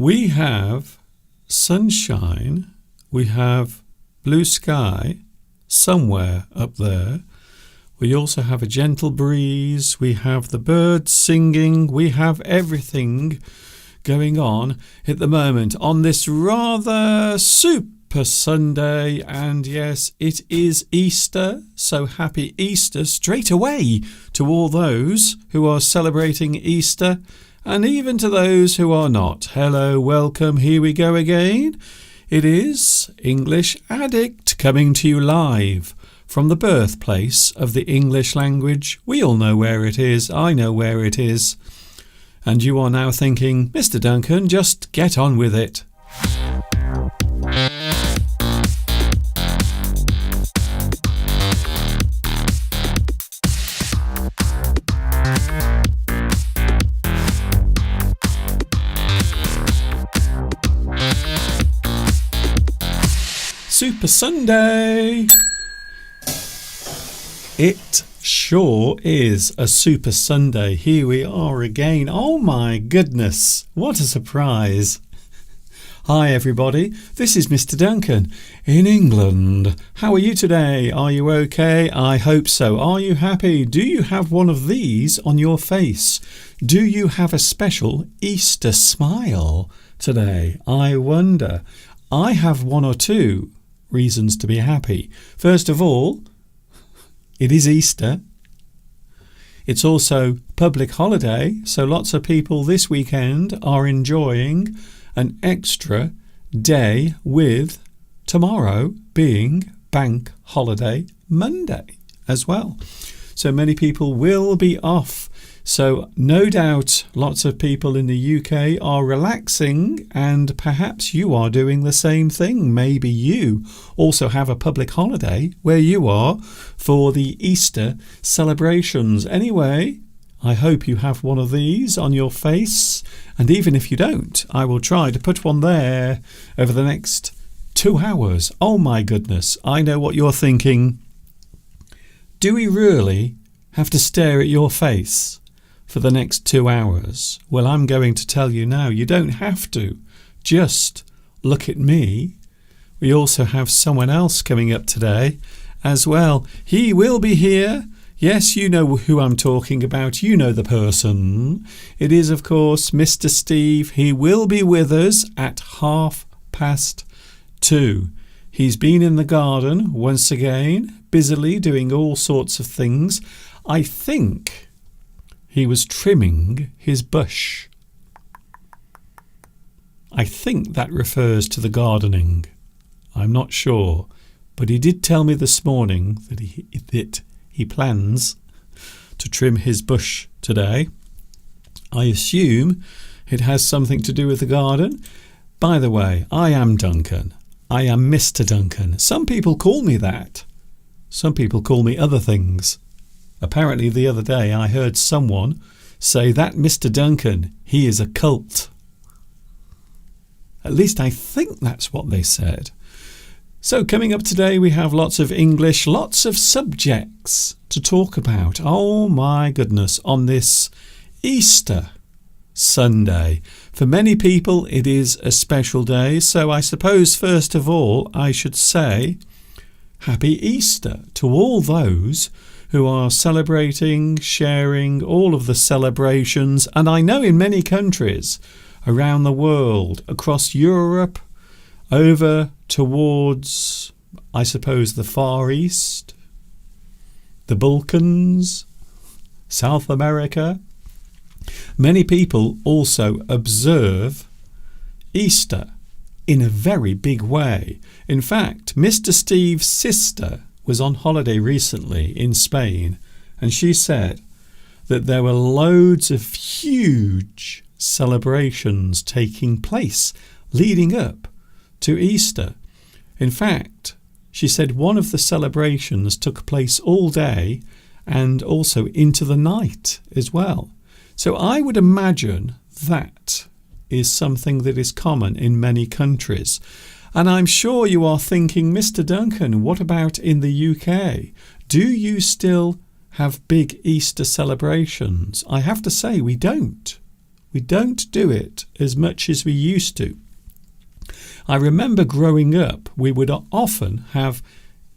We have sunshine, we have blue sky somewhere up there. We also have a gentle breeze, we have the birds singing, we have everything going on at the moment on this rather super Sunday. And yes, it is Easter, so happy Easter straight away to all those who are celebrating Easter and even to those who are not. Hello, welcome, here we go again. It is English Addict coming to you live from the birthplace of the English language. We all know where it is. I know where it is. And you are now thinking, Mr. Duncan, just get on with it. Super Sunday! It sure is a Super Sunday. Here we are again. Oh my goodness, what a surprise. Hi everybody, this is Mr. Duncan in England. How are you today? Are you okay? I hope so. Are you happy? Do you have one of these on your face? Do you have a special Easter smile today? I wonder. I have one or two reasons to be happy. First of all, it is Easter. It's also public holiday, so lots of people this weekend are enjoying an extra day with tomorrow being Bank Holiday Monday as well. So many people will be off. So no doubt lots of people in the UK are relaxing, and perhaps you are doing the same thing. Maybe you also have a public holiday where you are for the Easter celebrations. Anyway, I hope you have one of these on your face, and even if you don't, I will try to put one there over the next 2 hours. Oh my goodness, I know what you're thinking. Do we really have to stare at your face for the next 2 hours? Well, I'm going to tell you now, you don't have to. Just look at me. We also have someone else coming up today as well. He will be here. Yes, you know who I'm talking about. You know the person. It is, of course, Mr. Steve. He will be with us at 2:30. He's been in the garden once again, busily doing all sorts of things. I think he was trimming his bush. I think that refers to the gardening. I'm not sure, but he did tell me this morning that he plans to trim his bush today. I assume it has something to do with the garden. By the way, I am Duncan. I am Mr. Duncan. Some people call me that. Some people call me other things. Apparently the other day I heard someone say that Mr. Duncan, he is a cult. At least I think that's what they said. So coming up today we have lots of English, lots of subjects to talk about. Oh my goodness, on this Easter Sunday. For many people it is a special day, so I suppose first of all I should say Happy Easter to all those who are celebrating, sharing all of the celebrations. And I know in many countries around the world, across Europe, over towards, I suppose, the Far East, the Balkans, South America, many people also observe Easter in a very big way. In fact, Mr. Steve's sister was on holiday recently in Spain, and she said that there were loads of huge celebrations taking place leading up to Easter. In fact, she said one of the celebrations took place all day and also into the night as well. So I would imagine that is something that is common in many countries. And I'm sure you are thinking, Mr. Duncan, what about in the UK? Do you still have big Easter celebrations? I have to say we don't. We don't do it as much as we used to. I remember growing up, we would often have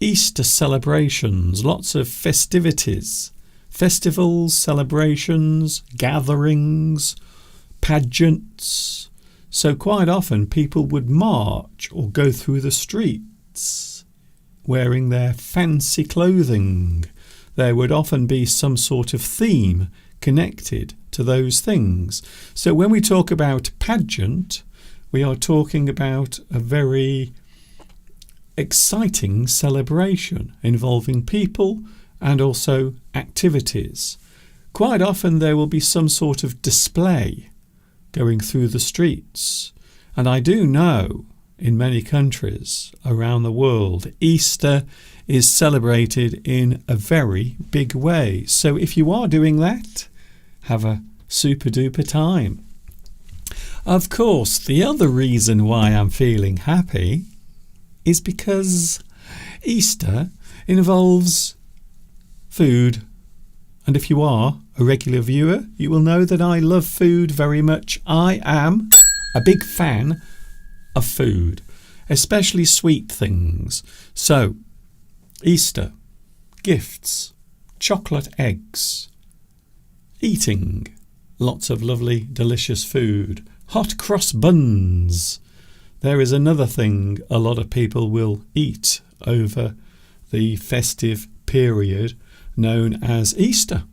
Easter celebrations, lots of festivities, festivals, celebrations, gatherings, pageants. So quite often people would march or go through the streets wearing their fancy clothing. There would often be some sort of theme connected to those things. So when we talk about pageant, we are talking about a very exciting celebration involving people and also activities. Quite often there will be some sort of display going through the streets. And I do know in many countries around the world, Easter is celebrated in a very big way. So if you are doing that, have a super duper time. Of course, the other reason why I'm feeling happy is because Easter involves food. And if you are a regular viewer, you will know that I love food very much. I am a big fan of food, especially sweet things. So, Easter, gifts, chocolate eggs, eating lots of lovely, delicious food, hot cross buns. There is another thing a lot of people will eat over the festive period known as Easter.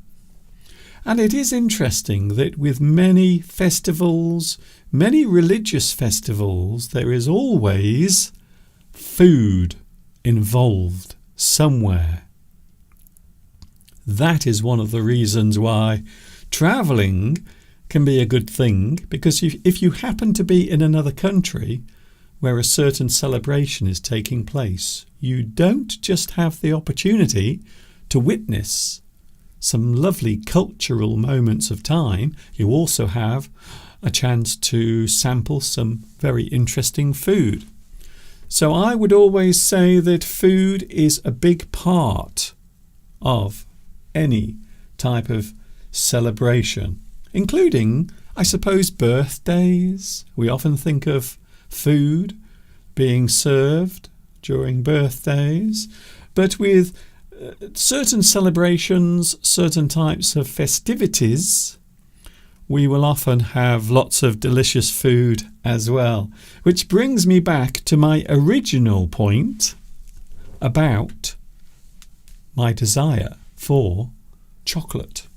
And it is interesting that with many festivals, many religious festivals, there is always food involved somewhere. That is one of the reasons why travelling can be a good thing, because if you happen to be in another country where a certain celebration is taking place, you don't just have the opportunity to witness some lovely cultural moments of time, you also have a chance to sample some very interesting food. So I would always say that food is a big part of any type of celebration, including, I suppose, birthdays. We often think of food being served during birthdays, but with certain celebrations, certain types of festivities, we will often have lots of delicious food as well. Which brings me back to my original point about my desire for chocolate.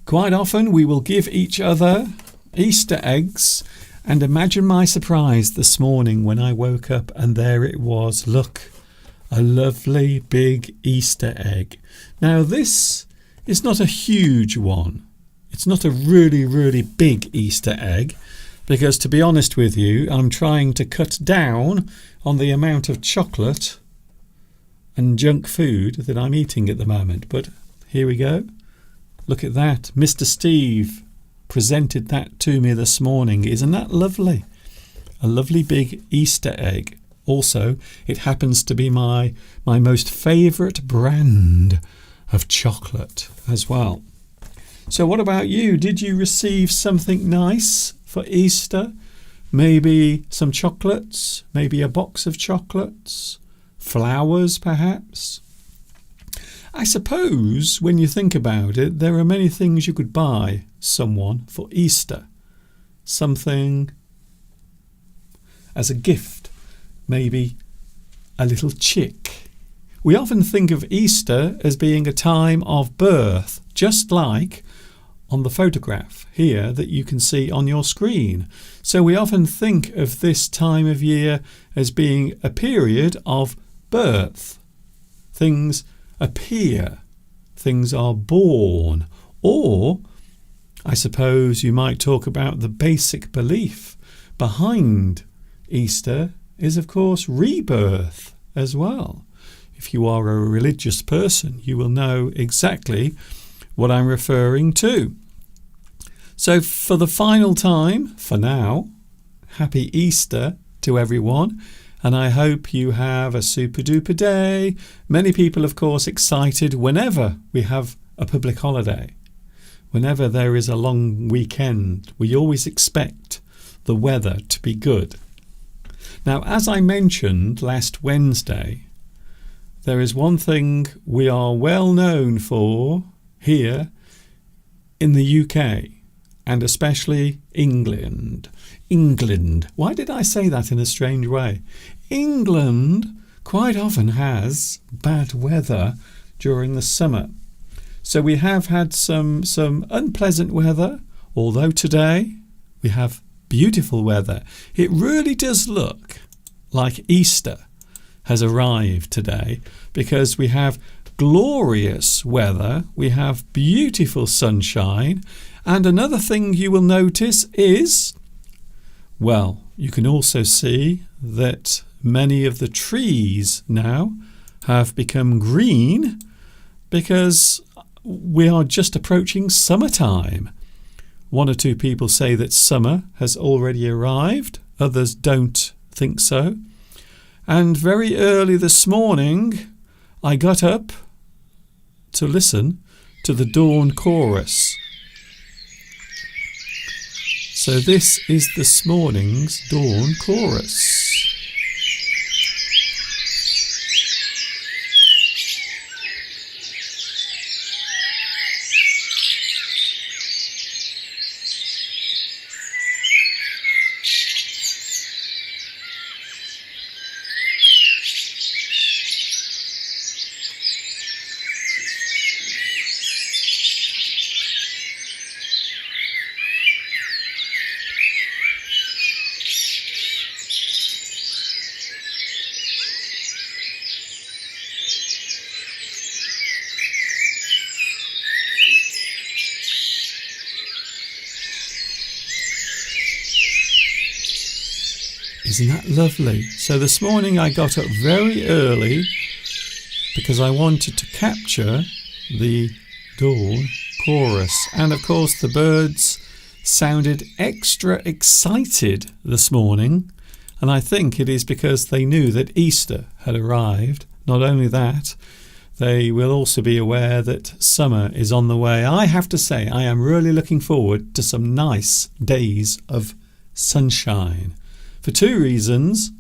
Quite often we will give each other Easter eggs, and imagine my surprise this morning when I woke up and there it was. Look, a lovely big Easter egg. Now this is not a huge one. It's not a really, really big Easter egg, because to be honest with you, I'm trying to cut down on the amount of chocolate and junk food that I'm eating at the moment. But here we go. Look at that. Mr. Steve presented that to me this morning. Isn't that lovely? A lovely big Easter egg. Also, it happens to be my most favourite brand of chocolate as well. So what about you? Did you receive something nice for Easter? Maybe some chocolates? Maybe a box of chocolates? Flowers, perhaps? I suppose when you think about it, there are many things you could buy someone for Easter. Something as a gift. Maybe a little chick. We often think of Easter as being a time of birth, just like on the photograph here that you can see on your screen. So we often think of this time of year as being a period of birth. Things appear, things are born, or I suppose you might talk about the basic belief behind Easter is, of course, rebirth as well. If you are a religious person, you will know exactly what I'm referring to. So for the final time, for now, happy Easter to everyone, and I hope you have a super duper day. Many people, of course, excited whenever we have a public holiday. whenever there is a long weekend, we always expect the weather to be good. Now, as I mentioned last Wednesday, there is one thing we are well known for here in the UK, and especially England. England. Why did I say that in a strange way? England quite often has bad weather during the summer. So we have had some unpleasant weather, although today we have beautiful weather. It really does look like Easter has arrived today, because we have glorious weather, we have beautiful sunshine, and another thing you will notice is, well, you can also see that many of the trees now have become green, because we are just approaching summertime. One or two people say that summer has already arrived, others don't think so. And very early this morning, I got up to listen to the dawn chorus. So this is this morning's dawn chorus. Isn't that lovely? So this morning I got up very early because I wanted to capture the dawn chorus. And of course the birds sounded extra excited this morning. And I think it is because they knew that Easter had arrived. Not only that, they will also be aware that summer is on the way. I have to say, I am really looking forward to some nice days of sunshine. For two reasons.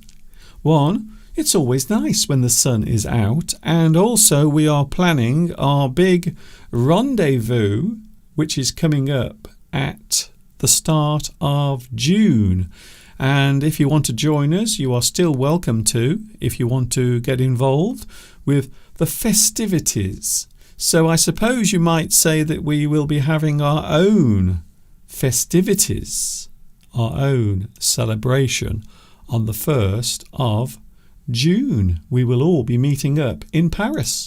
One, it's always nice when the sun is out, and also we are planning our big rendezvous, which is coming up at the start of June. And if you want to join us, you are still welcome to, if you want to get involved with the festivities. So I suppose you might say that we will be having our own festivities, our own celebration on the 1st of June. We will all be meeting up in Paris.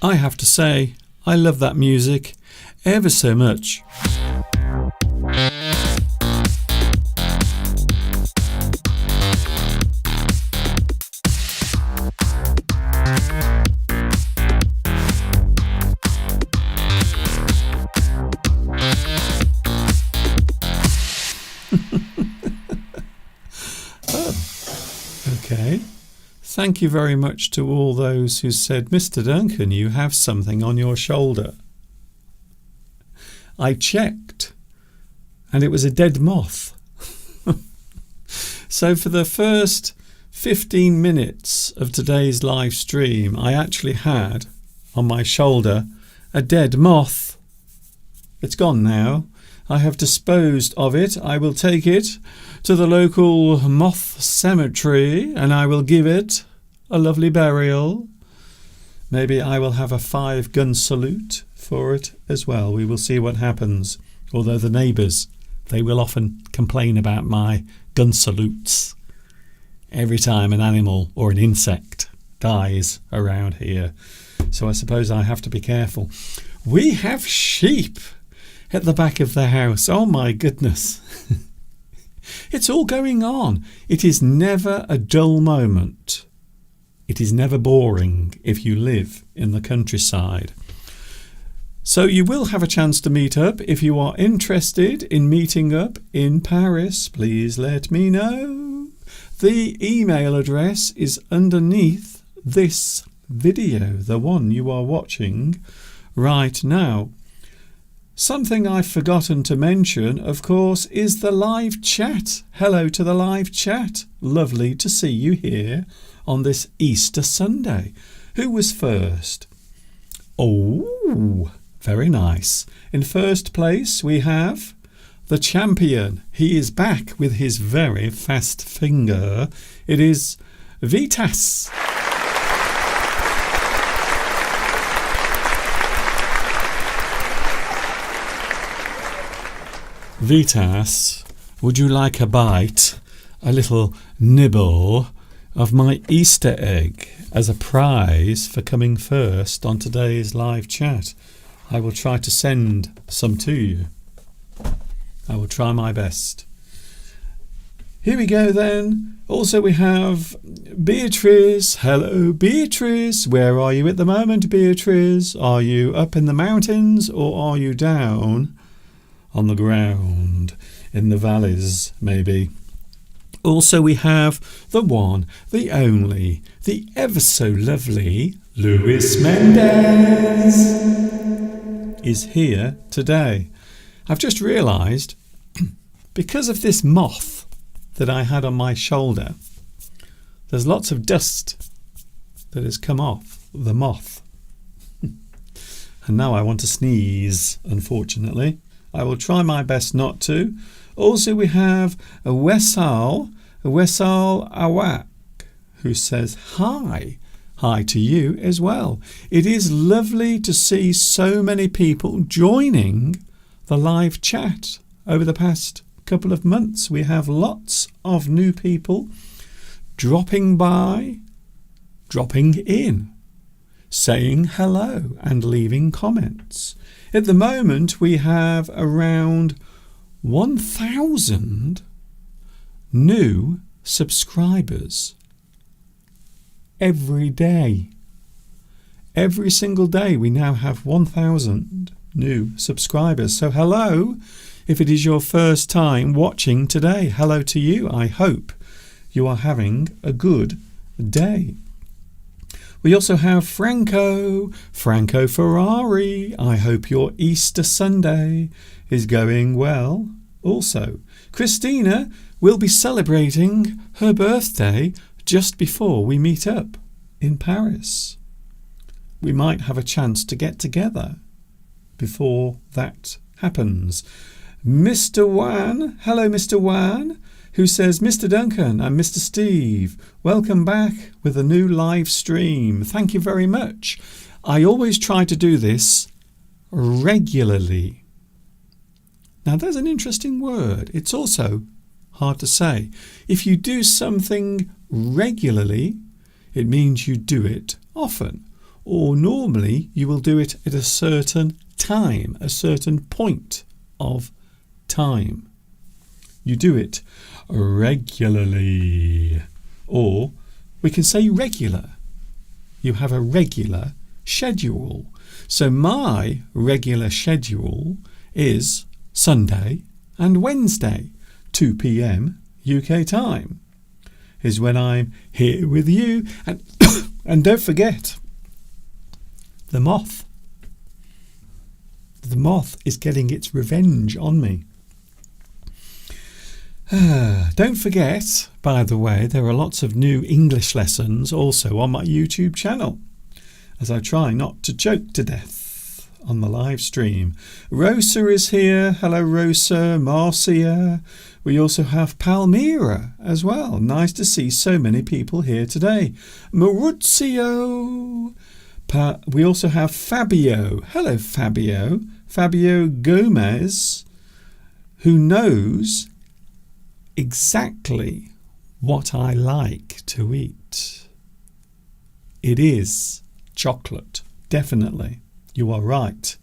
I have to say, I love that music ever so much. Okay. Thank you very much to all those who said, Mr. Duncan, you have something on your shoulder. I checked, and it was a dead moth. So for the first 15 minutes of today's live stream, I actually had on my shoulder a dead moth. It's gone now. I have disposed of it. I will take it to the local moth cemetery and I will give it a lovely burial. Maybe I will have a 5-gun salute for it as well. We will see what happens. Although the neighbours, they will often complain about my gun salutes every time an animal or an insect dies around here. So I suppose I have to be careful. We have sheep at the back of the house. Oh my goodness. It's all going on. It is never a dull moment. It is never boring if you live in the countryside. So you will have a chance to meet up. If you are interested in meeting up in Paris, please let me know. The email address is underneath this video, the one you are watching right now. Something I've forgotten to mention, of course, is the live chat. Hello to the live chat. Lovely to see you here on this Easter Sunday. Who was first? Oh, very nice. In first place, we have the champion. He is back with his very fast finger. It is Vitas. Vitas, would you like a bite, a little nibble of my Easter egg as a prize for coming first on today's live chat? I will try to send some to you. I will try my best. Here we go then. Also we have Beatrice. Hello Beatrice. Where are you at the moment, Beatrice? Are you up in the mountains or are you down on the ground in the valleys maybe? Also we have the one, the only, the ever so lovely Luis Mendez is here today. I've just realised, because of this moth that I had on my shoulder, there's lots of dust that has come off the moth. And now I want to sneeze, unfortunately. I will try my best not to. Also we have a Wessal Awak, who says hi. Hi to you as well. It is lovely to see so many people joining the live chat over the past couple of months. We have lots of new people dropping by, dropping in, saying hello and leaving comments. At the moment we have around 1,000 new subscribers every day. Every single day we now have 1,000 new subscribers. So hello, if it is your first time watching today, hello to you. I hope you are having a good day. We also have Franco Ferrari. I hope your Easter Sunday is going well. Also, Christina will be celebrating her birthday just before we meet up in Paris. We might have a chance to get together before that happens. Mr. Wan, hello Mr. Wan, who says, Mr. Duncan and Mr. Steve, welcome back with a new live stream. Thank you very much. I always try to do this regularly. Now there's an interesting word. It's also hard to say. If you do something regularly, it means you do it often. Or normally you will do it at a certain time, a certain point of time. You do it regularly. Or we can say regular. You have a regular schedule. So my regular schedule is Sunday and Wednesday, 2 p.m. UK time. is when I'm here with you. And, and don't forget, the moth. The moth is getting its revenge on me. Don't forget, by the way, there are lots of new English lessons also on my YouTube channel, as I try not to choke to death on the live stream. Rosa is here. Hello, Rosa. Marcia. We also have Palmyra as well. Nice to see so many people here today. Maurizio. We also have Fabio. Hello, Fabio. Fabio Gomez, who knows exactly what I like to eat. It is chocolate, definitely. You are right.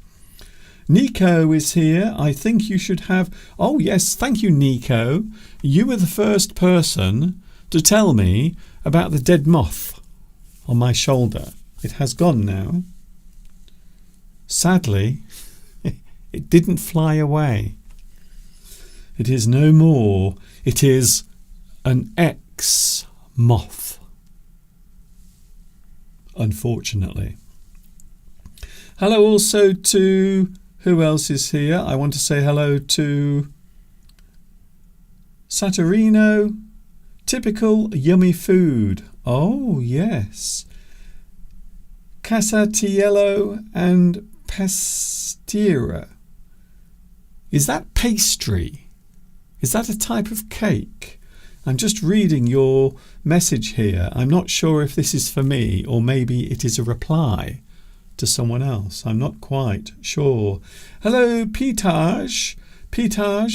Nico is here. I think you should have... Oh, yes, thank you, Nico. You were the first person to tell me about the dead moth on my shoulder. It has gone now. Sadly, it didn't fly away. It is no more. It is an ex-moth, unfortunately. Hello also to... Who else is here? I want to say hello to Saturino. Typical yummy food. Oh, yes. Casatiello and Pastiera. Is that pastry? Is that a type of cake? I'm just reading your message here. I'm not sure if this is for me or maybe it is a reply to someone else. I'm not quite sure. Hello, Pitaj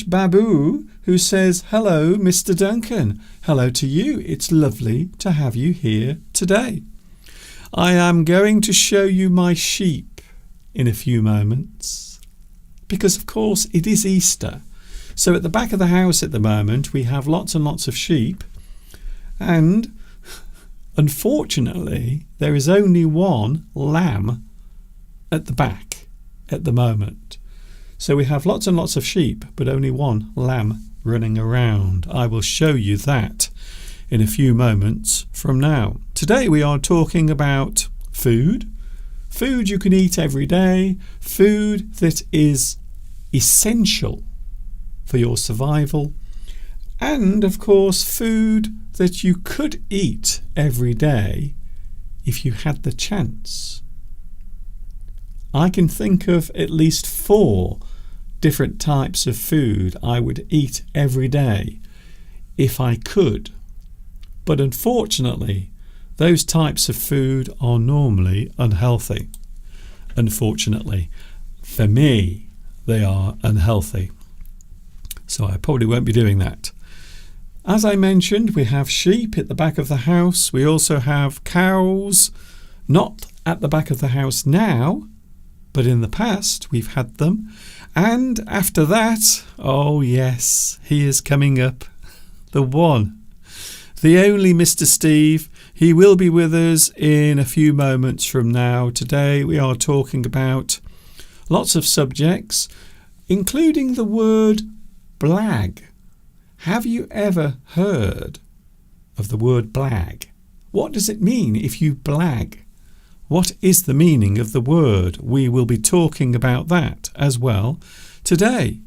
Babu, who says, hello, Mr. Duncan. Hello to you. It's lovely to have you here today. I am going to show you my sheep in a few moments because, of course, it is Easter. So at the back of the house at the moment, we have lots and lots of sheep. And unfortunately, there is only one lamb at the back at the moment. So we have lots and lots of sheep, but only one lamb running around. I will show you that in a few moments from now. Today we are talking about food. Food you can eat every day. Food that is essential for your survival. And, of course, food that you could eat every day if you had the chance. I can think of at least 4 different types of food I would eat every day if I could. But unfortunately, those types of food are normally unhealthy. Unfortunately, for me, they are unhealthy. So I probably won't be doing that. As I mentioned, we have sheep at the back of the house. We also have cows, not at the back of the house now, but in the past we've had them. And after that, oh yes, he is coming up, the one, the only Mr. Steve. He will be with us in a few moments from now. Today we are talking about lots of subjects, including the word blag. Have you ever heard of the word blag? What does it mean if you blag? What is the meaning of the word? We will be talking about that as well today.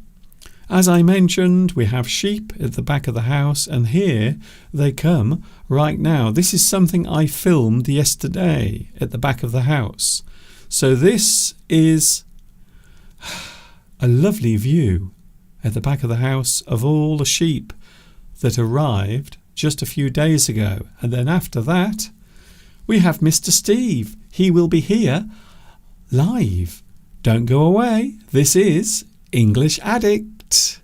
As I mentioned, we have sheep at the back of the house, and here they come right now. This is something I filmed yesterday at the back of the house. So this is a lovely view at the back of the house of all the sheep that arrived just a few days ago. And then after that, we have Mr. Steve. He will be here live. Don't go away. This is English Addict.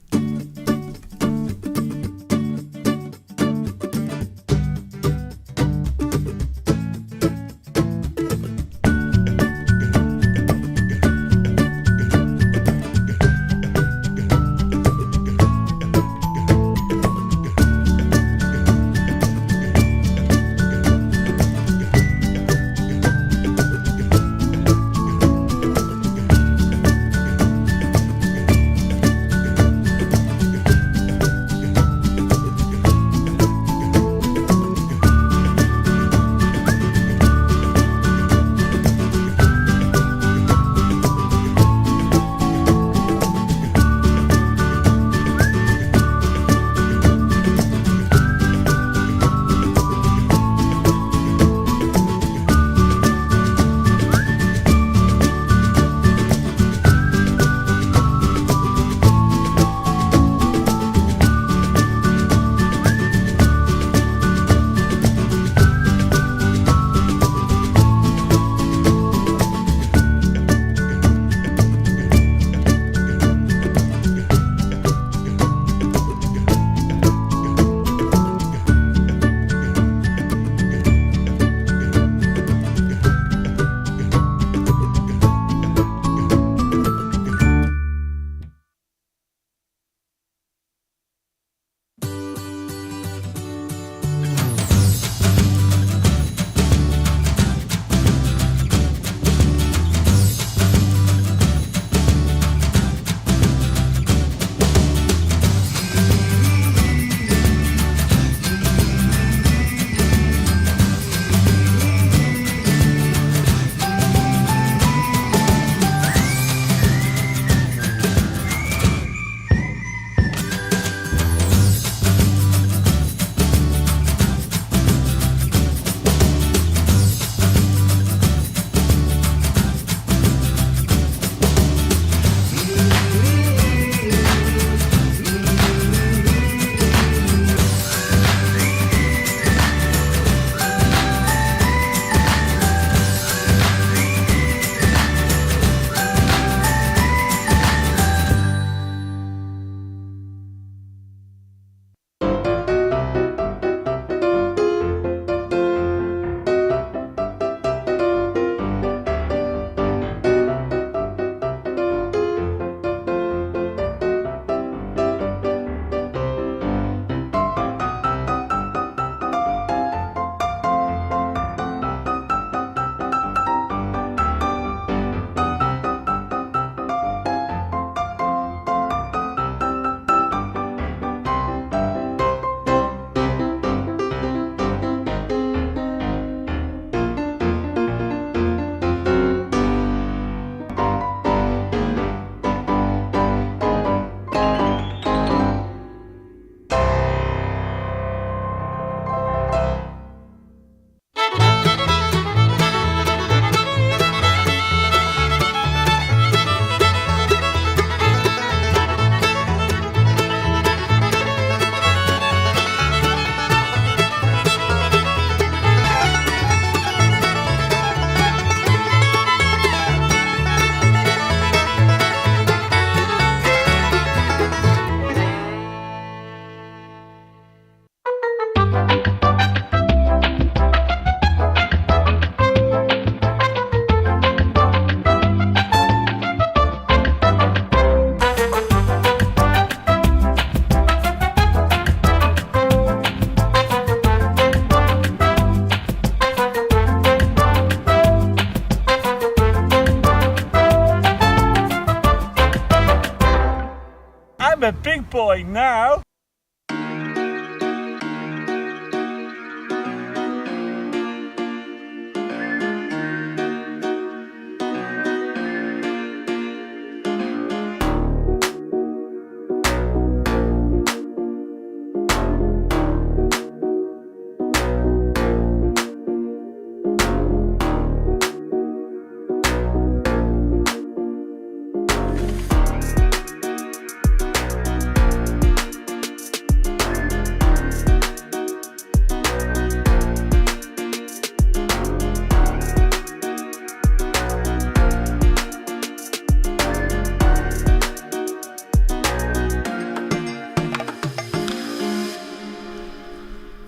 boy now.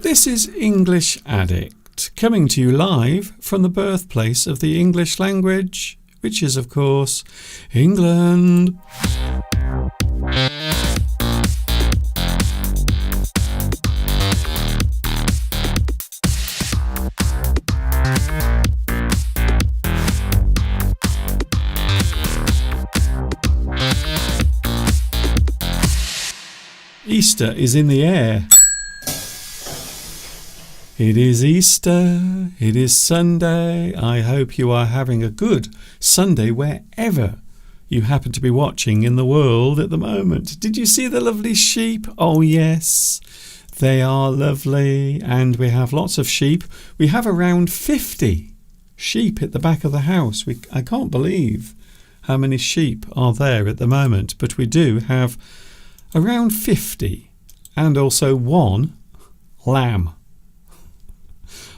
This is English Addict, coming to you live from the birthplace of the English language, which is, of course, England. Easter is in the air. It is Easter, it is Sunday. I hope you are having a good Sunday wherever you happen to be watching in the world at the moment. Did you see the lovely sheep? Oh yes, they are lovely, and we have lots of sheep. We have around 50 sheep at the back of the house. I can't believe how many sheep are there at the moment, but we do have around 50 and also one lamb,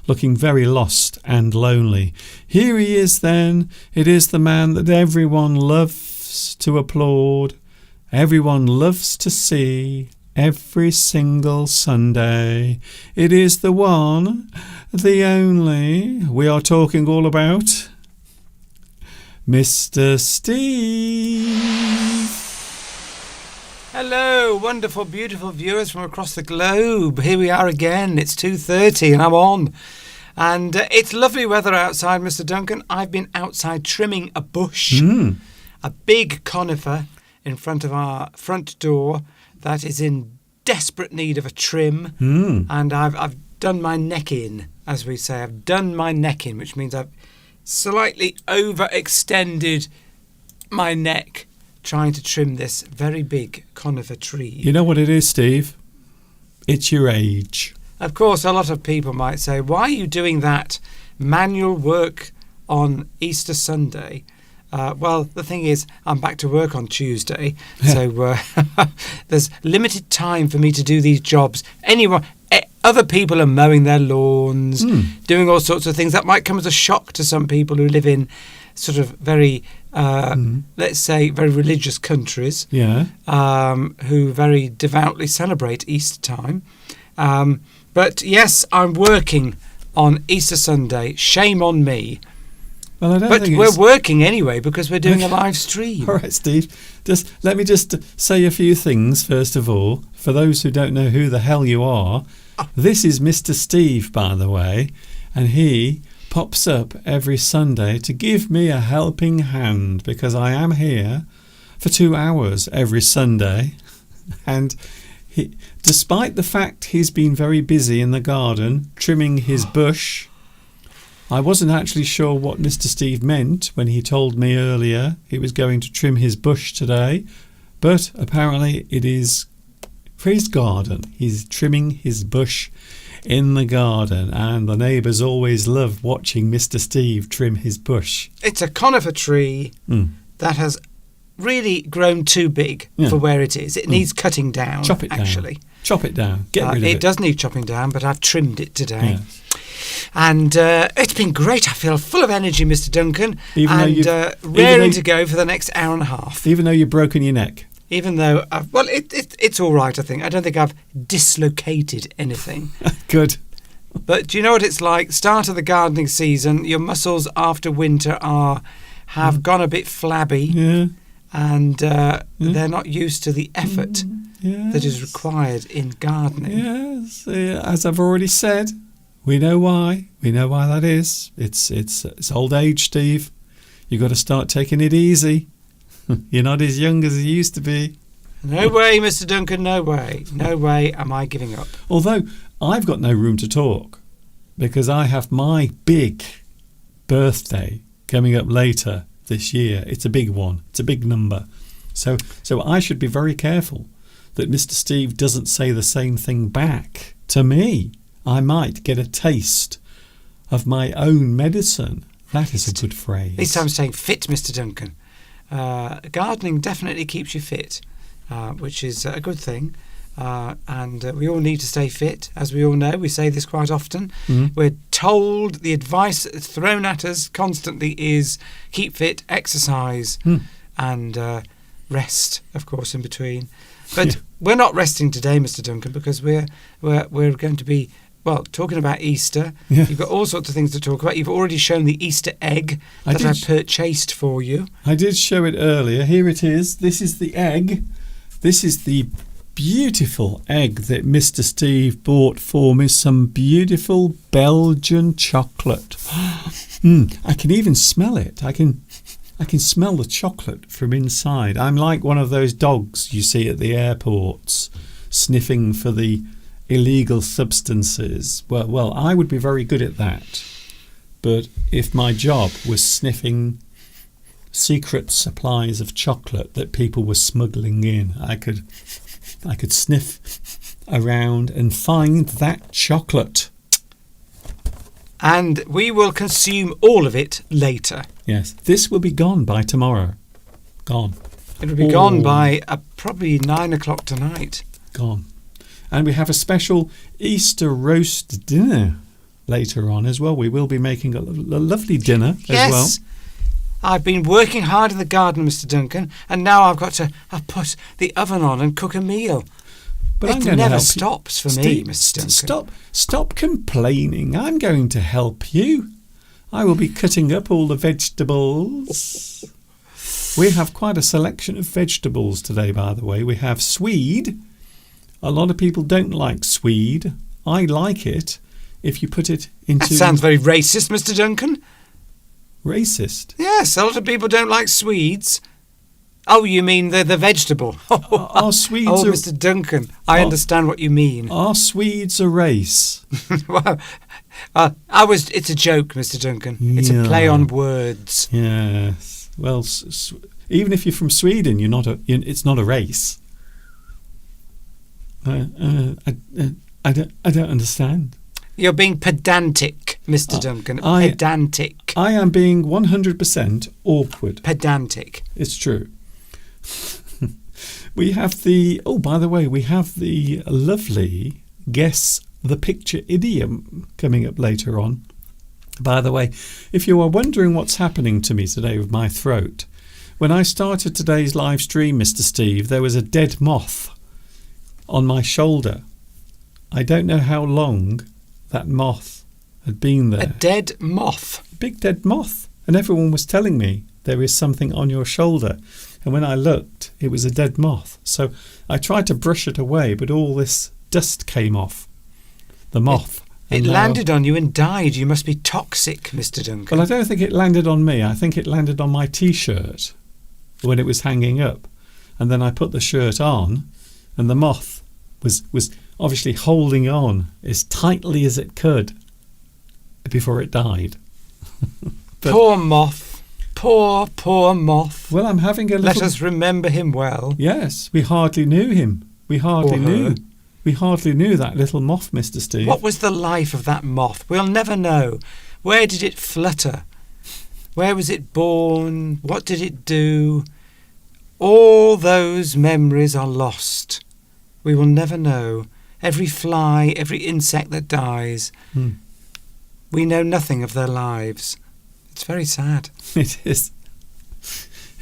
looking very lost and lonely. Here he is then. It is the man that everyone loves to applaud, everyone loves to see every single Sunday. It is the one, the only, we are talking all about Mr. Steve. Hello, wonderful, beautiful viewers from across the globe. Here we are again. It's 2:30 and I'm on. And it's lovely weather outside, Mr. Duncan. I've been outside trimming a bush, a big conifer in front of our front door that is in desperate need of a trim. And I've done my neck in, as we say. I've done my neck in, which means I've slightly overextended my neck trying to trim this very big conifer tree. You know what it is, Steve? It's your age. Of course, a lot of people might say, why are you doing that manual work on Easter Sunday? Well, the thing is, I'm back to work on Tuesday, so there's limited time for me to do these jobs. Other people are mowing their lawns, doing all sorts of things. That might come as a shock to some people who live in sort of very, let's say, very religious countries, who very devoutly celebrate Easter time. But yes, I'm working on Easter Sunday. Shame on me. Well, I don't but think we're working anyway because we're doing a live stream. All right, Steve. Let me say a few things first of all. For those who don't know who the hell you are, this is Mr. Steve, by the way, and he pops up every Sunday to give me a helping hand because I am here for 2 hours every Sunday, and despite the fact he's been very busy in the garden trimming his bush. I wasn't actually sure what Mr. Steve meant when he told me earlier he was going to trim his bush today, but apparently it is for his garden. He's trimming his bush in the garden, and the neighbours always love watching Mr. Steve trim his bush. It's a conifer tree that has really grown too big for where it is. It needs cutting down. Chop it actually. Down. Chop it down. Get rid of it. It does need chopping down, but I've trimmed it today. Yeah. And it's been great. I feel full of energy, Mr. Duncan, raring to go for the next hour and a half. Even though you've broken your neck? Even though, it's all right, I think. I don't think I've dislocated anything. Good. But do you know what it's like? Start of the gardening season, your muscles after winter have gone a bit flabby. Yeah. And they're not used to the effort that is required in gardening. Yes, as I've already said, we know why. We know why that is. It's old age, Steve. You've got to start taking it easy. You're not as young as you used to be. No way, Mr. Duncan, no way. No way am I giving up. Although I've got no room to talk because I have my big birthday coming up later this year. It's a big one. It's a big number. So I should be very careful that Mr. Steve doesn't say the same thing back to me. I might get a taste of my own medicine. That is a good phrase. At least I'm saying fit, Mr. Duncan. Gardening definitely keeps you fit, which is a good thing. And we all need to stay fit, as we all know. We say this quite often. Mm. We're told the advice that's thrown at us constantly is keep fit, exercise, and rest, of course, in between. But we're not resting today, Mr. Duncan, because we're going to be, well, talking about Easter. Yeah. You've got all sorts of things to talk about. You've already shown the Easter egg that I purchased for you. I did show it earlier. Here it is. This is the egg. This is the beautiful egg that Mr. Steve bought for me. Some beautiful Belgian chocolate. I can even smell it. I can smell the chocolate from inside. I'm like one of those dogs you see at the airports sniffing for the illegal substances. Well, I would be very good at that. But if my job was sniffing secret supplies of chocolate that people were smuggling in, I could sniff around and find that chocolate. And we will consume all of it later. Yes, this will be gone by tomorrow. Gone. It will be gone by probably 9 o'clock tonight. Gone. And we have a special Easter roast dinner later on as well. We will be making a lovely dinner as well. Yes. I've been working hard in the garden, Mr. Duncan, and now I've put the oven on and cook a meal. But it never stops for me, Mr. Duncan. Stop complaining. I'm going to help you. I will be cutting up all the vegetables. We have quite a selection of vegetables today, by the way. We have swede. A lot of people don't like swede. I like it if you put it into... That sounds very racist, Mr. Duncan. Racist? Yes, a lot of people don't like Swedes. Oh, you mean the vegetable? Our Swedes are... Mr. Duncan, I understand what you mean. Are Swedes a race? Well, it's a joke, Mr. Duncan. It's a play on words. Yes. Well, even if you're from Sweden, it's not a race. I don't understand. You're being pedantic, Mr. Duncan. Pedantic. I am being 100% awkward. Pedantic. It's true. We have the lovely Guess the Picture idiom coming up later on. By the way, if you are wondering what's happening to me today with my throat, when I started today's live stream, Mr. Steve, there was a dead moth on my shoulder. I don't know how long that moth had been there. A dead moth? Big dead moth. And everyone was telling me there is something on your shoulder. And when I looked, it was a dead moth. So I tried to brush it away, but all this dust came off the moth. It landed on you and died. You must be toxic, Mr. Duncan. Well, I don't think it landed on me. I think it landed on my T-shirt when it was hanging up. And then I put the shirt on, and the moth was obviously holding on as tightly as it could before it died. Poor moth. Poor moth. Well, I'm having a little... Let us remember him well. Yes, we hardly knew him. We hardly knew that little moth, Mr. Steve. What was the life of that moth? We'll never know. Where did it flutter? Where was it born? What did it do? All those memories are lost. We will never know. Every fly, every insect that dies, we know nothing of their lives. It's very sad. It is.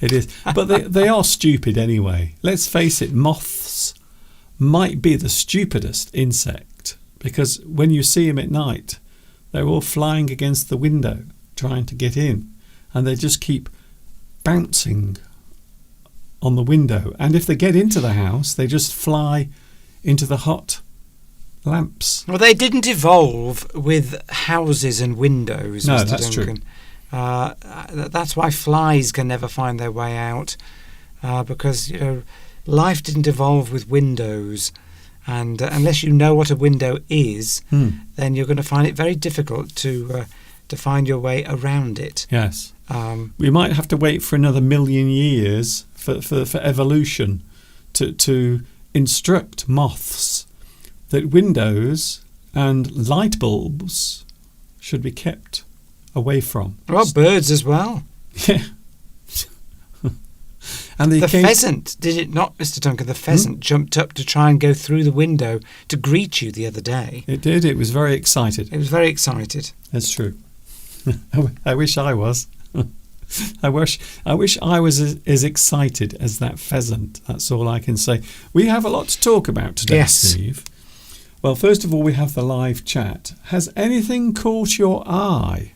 It is. But they are stupid anyway. Let's face it, moths might be the stupidest insect, because when you see them at night, they're all flying against the window trying to get in, and they just keep bouncing on the window. And if they get into the house, they just fly into the hot lamps. Well, they didn't evolve with houses and windows, no, Mr. that's Duncan. True. That's why flies can never find their way out, because life didn't evolve with windows. And unless you know what a window is, then you're going to find it very difficult to find your way around it. Yes. We might have to wait for another million years for evolution to instruct moths that windows and light bulbs should be kept away from. Well, birds as well. Yeah. And the pheasant, did it not, Mr. Duncan? The pheasant jumped up to try and go through the window to greet you the other day. It did. It was very excited. It was very excited. That's true. I wish I was. I wish I was as excited as that pheasant. That's all I can say. We have a lot to talk about today, yes. Steve. Well, first of all, we have the live chat. Has anything caught your eye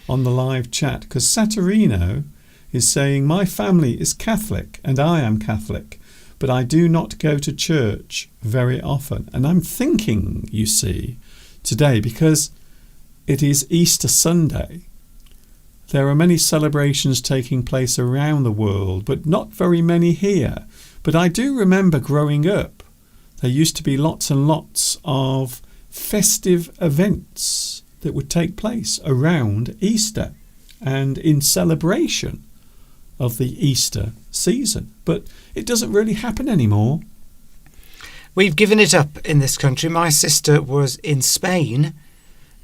on the live chat? Because Saturino is saying, my family is Catholic and I am Catholic, but I do not go to church very often. And I'm thinking, you see, today, because it is Easter Sunday, there are many celebrations taking place around the world, but not very many here. But I do remember growing up, there used to be lots and lots of festive events that would take place around Easter and in celebration of the Easter season. But it doesn't really happen anymore. We've given it up in this country. My sister was in Spain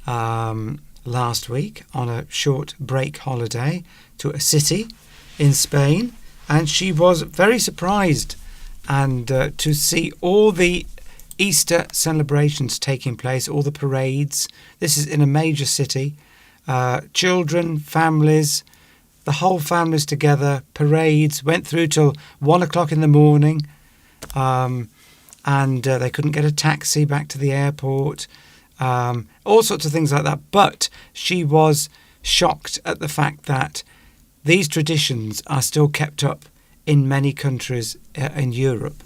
last week on a short break holiday to a city in Spain, and she was very surprised and to see all the Easter celebrations taking place, all the parades. This is in a major city. Children, families, the whole families together, parades, went through till 1 o'clock in the morning, and they couldn't get a taxi back to the airport, all sorts of things like that. But she was shocked at the fact that these traditions are still kept up in many countries in Europe,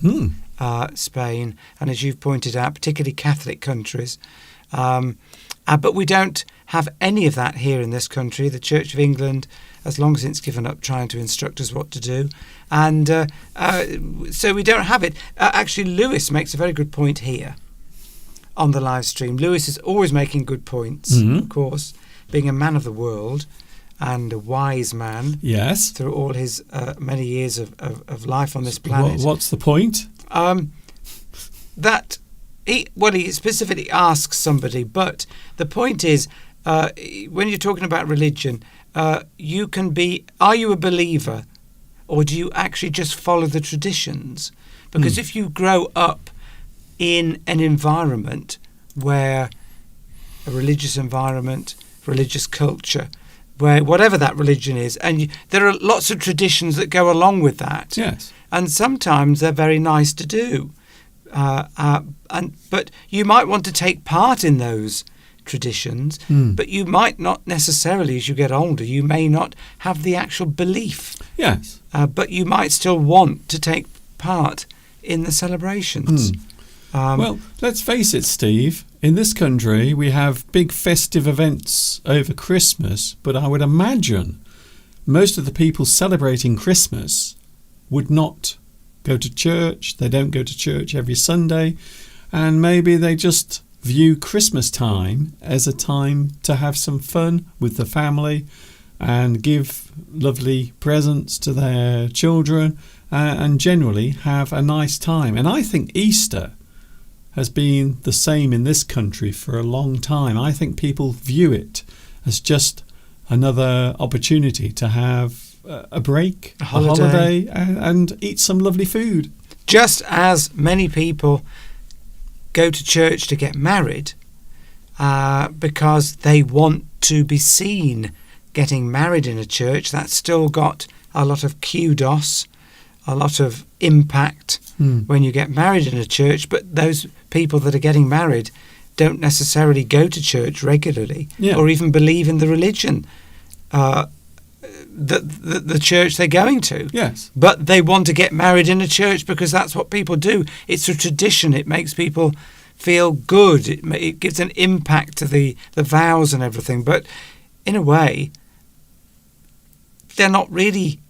Spain, and as you've pointed out, particularly Catholic countries. But we don't have any of that here in this country. The Church of England has long since given up trying to instruct us what to do. And so we don't have it. Actually, Lewis makes a very good point here on the live stream. Lewis is always making good points, of course, being a man of the world and a wise man. Yes. Through all his many years of life on this planet. What's the point? That he specifically asks somebody, but the point is, when you're talking about religion, you can be, are you a believer or do you actually just follow the traditions? Because if you grow up in an environment where a religious environment, religious culture, where whatever that religion is, and there are lots of traditions that go along with that. Yes. And sometimes they're very nice to do. But you might want to take part in those traditions, but you might not necessarily, as you get older, you may not have the actual belief. Yes. But you might still want to take part in the celebrations. Well, let's face it, Steve. In this country, we have big festive events over Christmas, but I would imagine most of the people celebrating Christmas would not go to church. They don't go to church every Sunday, and maybe they just view Christmas time as a time to have some fun with the family and give lovely presents to their children and generally have a nice time. And I think Easter has been the same in this country for a long time. I think people view it as just another opportunity to have a break, a holiday and eat some lovely food. Just as many people go to church to get married because they want to be seen getting married in a church, that's still got a lot of kudos, a lot of impact when you get married in a church, but those people that are getting married don't necessarily go to church regularly or even believe in the religion, the church they're going to. Yes. But they want to get married in a church because that's what people do. It's a tradition. It makes people feel good. It gives an impact to the vows and everything. But in a way, they're not really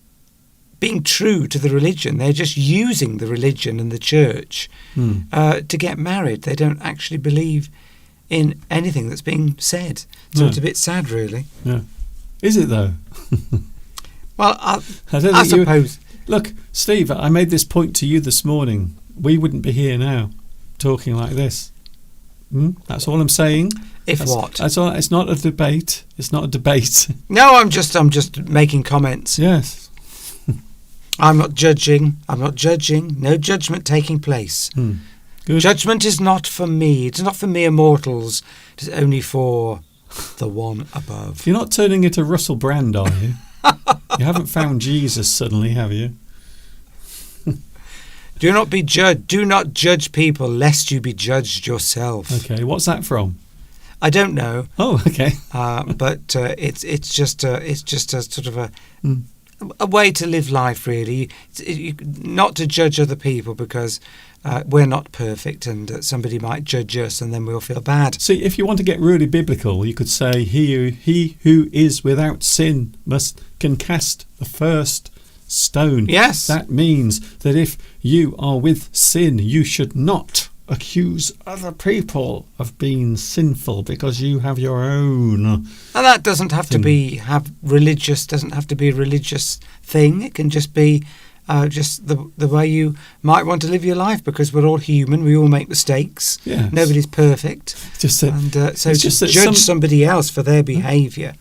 being true to the religion. They're just using the religion and the church to get married. They don't actually believe in anything that's being said. So it's a bit sad, really. Yeah. Is it, though? Well, I suppose. Look, Steve, I made this point to you this morning. We wouldn't be here now talking like this. That's all I'm saying. That's all. It's not a debate. It's not a debate. No, I'm just making comments. Yes. I'm not judging. No judgment taking place. Good. Judgment is not for me. It's not for mere mortals. It is only for the one above. You're not turning into Russell Brand, are you? You haven't found Jesus suddenly, have you? Do not be judged. Do not judge people, lest you be judged yourself. Okay, what's that from? I don't know. Oh, okay. But it's just a sort of a way to live life, really. Not to judge other people, because we're not perfect, and somebody might judge us, and then we'll feel bad. See, if you want to get really biblical, you could say, "He who is without sin can cast the first stone." Yes. That means that if you are with sin, you should not accuse other people of being sinful, because you have your own. And that doesn't have to be doesn't have to be a religious thing. It can just be just the way you might want to live your life, because we're all human. We all make mistakes. Yes. Nobody's perfect. So to judge somebody else for their behaviour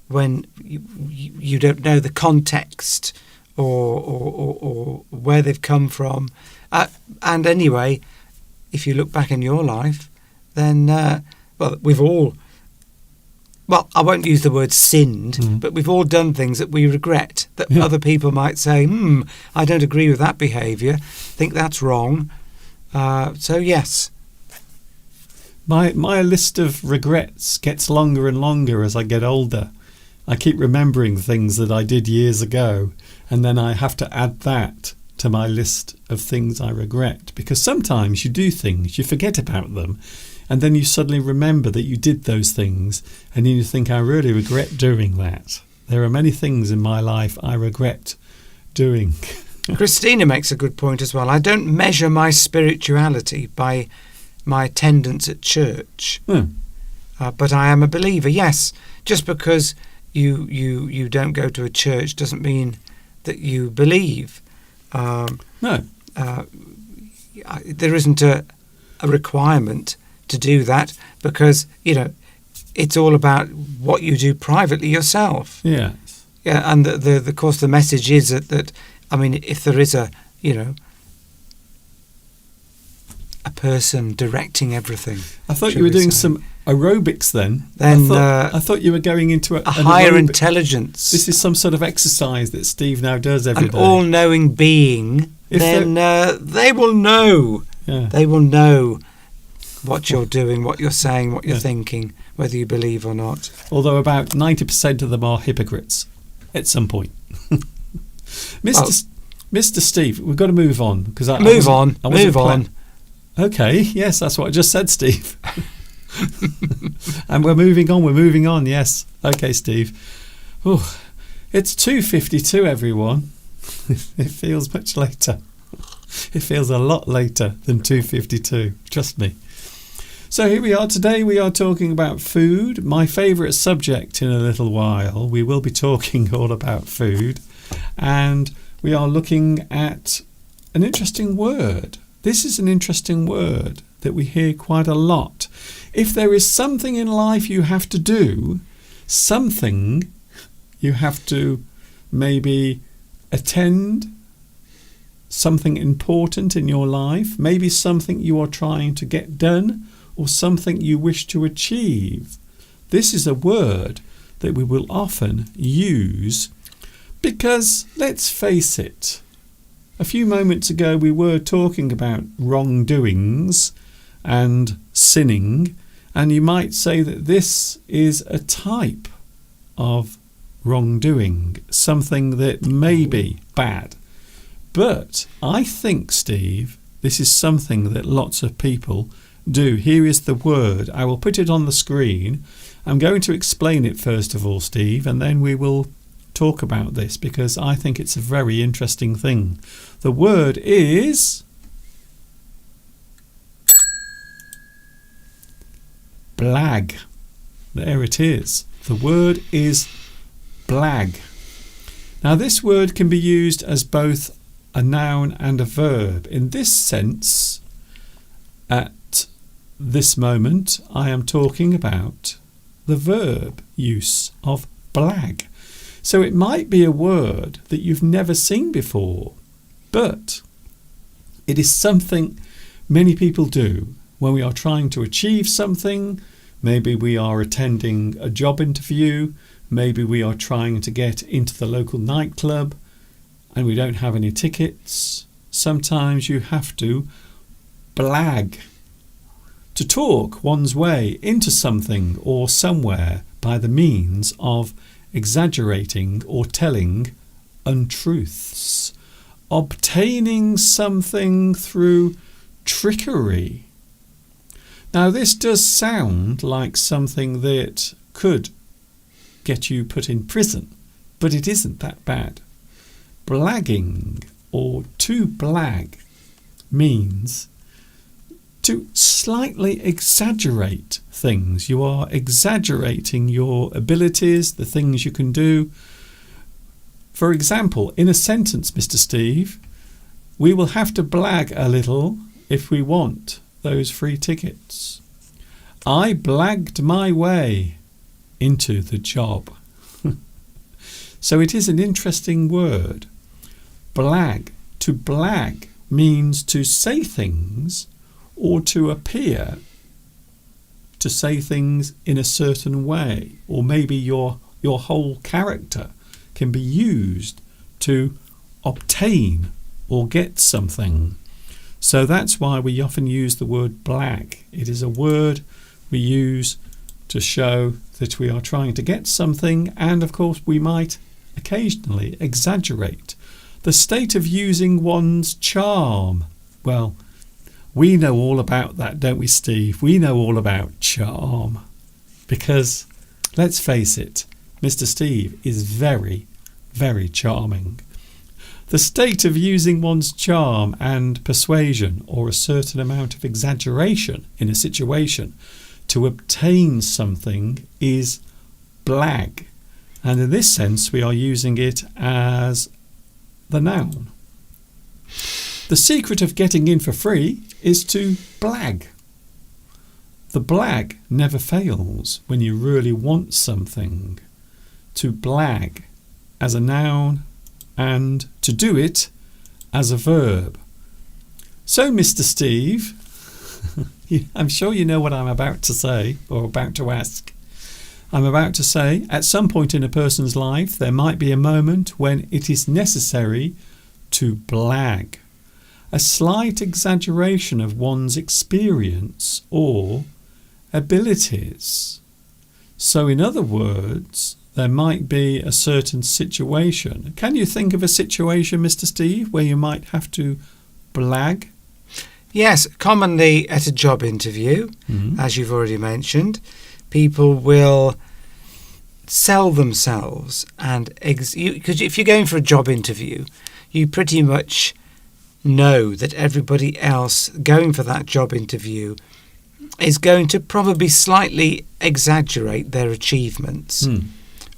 when you don't know the context or where they've come from. And anyway, if you look back in your life, then, we've all, I won't use the word sinned, but we've all done things that we regret, that other people might say, I don't agree with that behaviour, think that's wrong. So, yes. My list of regrets gets longer and longer as I get older. I keep remembering things that I did years ago, and then I have to add that to my list of things I regret, because sometimes you do things, you forget about them, and then you suddenly remember that you did those things, and then you think, I really regret doing that. There are many things in my life I regret doing. Christina makes a good point as well. I don't measure my spirituality by my attendance at church, but I am a believer. Yes, just because you don't go to a church doesn't mean that you believe. No. There isn't a requirement to do that, because, it's all about what you do privately yourself. Yes. Yeah, and of course the message is that if there is a person directing everything. I thought you were doing some aerobics then. I thought you were going into a higher intelligence. This is some sort of exercise that Steve now does every day. An all-knowing being. Then they will know. Yeah. They will know what you're doing, what you're saying, what you're thinking, whether you believe or not. Although about 90% of them are hypocrites at some point. Mr. Steve, we've got to move on, because move on. Okay, yes, that's what I just said, Steve. And we're moving on, yes. Okay, Steve. Oh, it's 2:52, everyone. It feels much later. It feels a lot later than 2:52, trust me. So here we are. Today we are talking about food, my favourite subject. In a little while we will be talking all about food, and we are looking at an interesting word. This is an interesting word that we hear quite a lot. If there is something in life you have to do, something you have to maybe attend, something important in your life, maybe something you are trying to get done, or something you wish to achieve. This is a word that we will often use because, let's face it, a few moments ago we were talking about wrongdoings and sinning, and you might say that this is a type of wrongdoing, something that may be bad. But I think, Steve, this is something that lots of people do. Here is the word. I will put it on the screen. I'm going to explain it first of all, Steve, and then we will talk about this because I think it's a very interesting thing. The word is blag. There it is. The word is blag. Now this word can be used as both a noun and a verb. In this sense, at this moment, I am talking about the verb use of blag. So it might be a word that you've never seen before, but it is something many people do when we are trying to achieve something. Maybe we are attending a job interview, maybe we are trying to get into the local nightclub and we don't have any tickets. Sometimes you have to blag, to talk one's way into something or somewhere by the means of exaggerating or telling untruths, obtaining something through trickery. Now this does sound like something that could get you put in prison, but it isn't that bad. Blagging or to blag means to slightly exaggerate things. You are exaggerating your abilities, the things you can do. For example, in a sentence, Mr. Steve, we will have to blag a little if we want those free tickets. I blagged my way into the job. So it is an interesting word. Blag. To blag means to say things or to appear to say things in a certain way, or maybe your whole character can be used to obtain or get something. So that's why we often use the word blag. It is a word we use to show that we are trying to get something, and of course we might occasionally exaggerate. The state of using one's charm. Well, we know all about that, don't we, Steve? We know all about charm. Because, let's face it, Mr. Steve is very, very charming. The state of using one's charm and persuasion, or a certain amount of exaggeration in a situation to obtain something, is blag. And in this sense, we are using it as the noun. The secret of getting in for free is to blag. The blag never fails when you really want something. To blag as a noun and to do it as a verb. So, Mr. Steve, I'm sure you know what I'm about to say or about to ask. I'm about to say, at some point in a person's life, there might be a moment when it is necessary to blag. A slight exaggeration of one's experience or abilities. So in other words, there might be a certain situation. Can you think of a situation, Mr. Steve, where you might have to blag? Yes, commonly at a job interview, as you've already mentioned, people will sell themselves, and because if you're going for a job interview, you pretty much know that everybody else going for that job interview is going to probably slightly exaggerate their achievements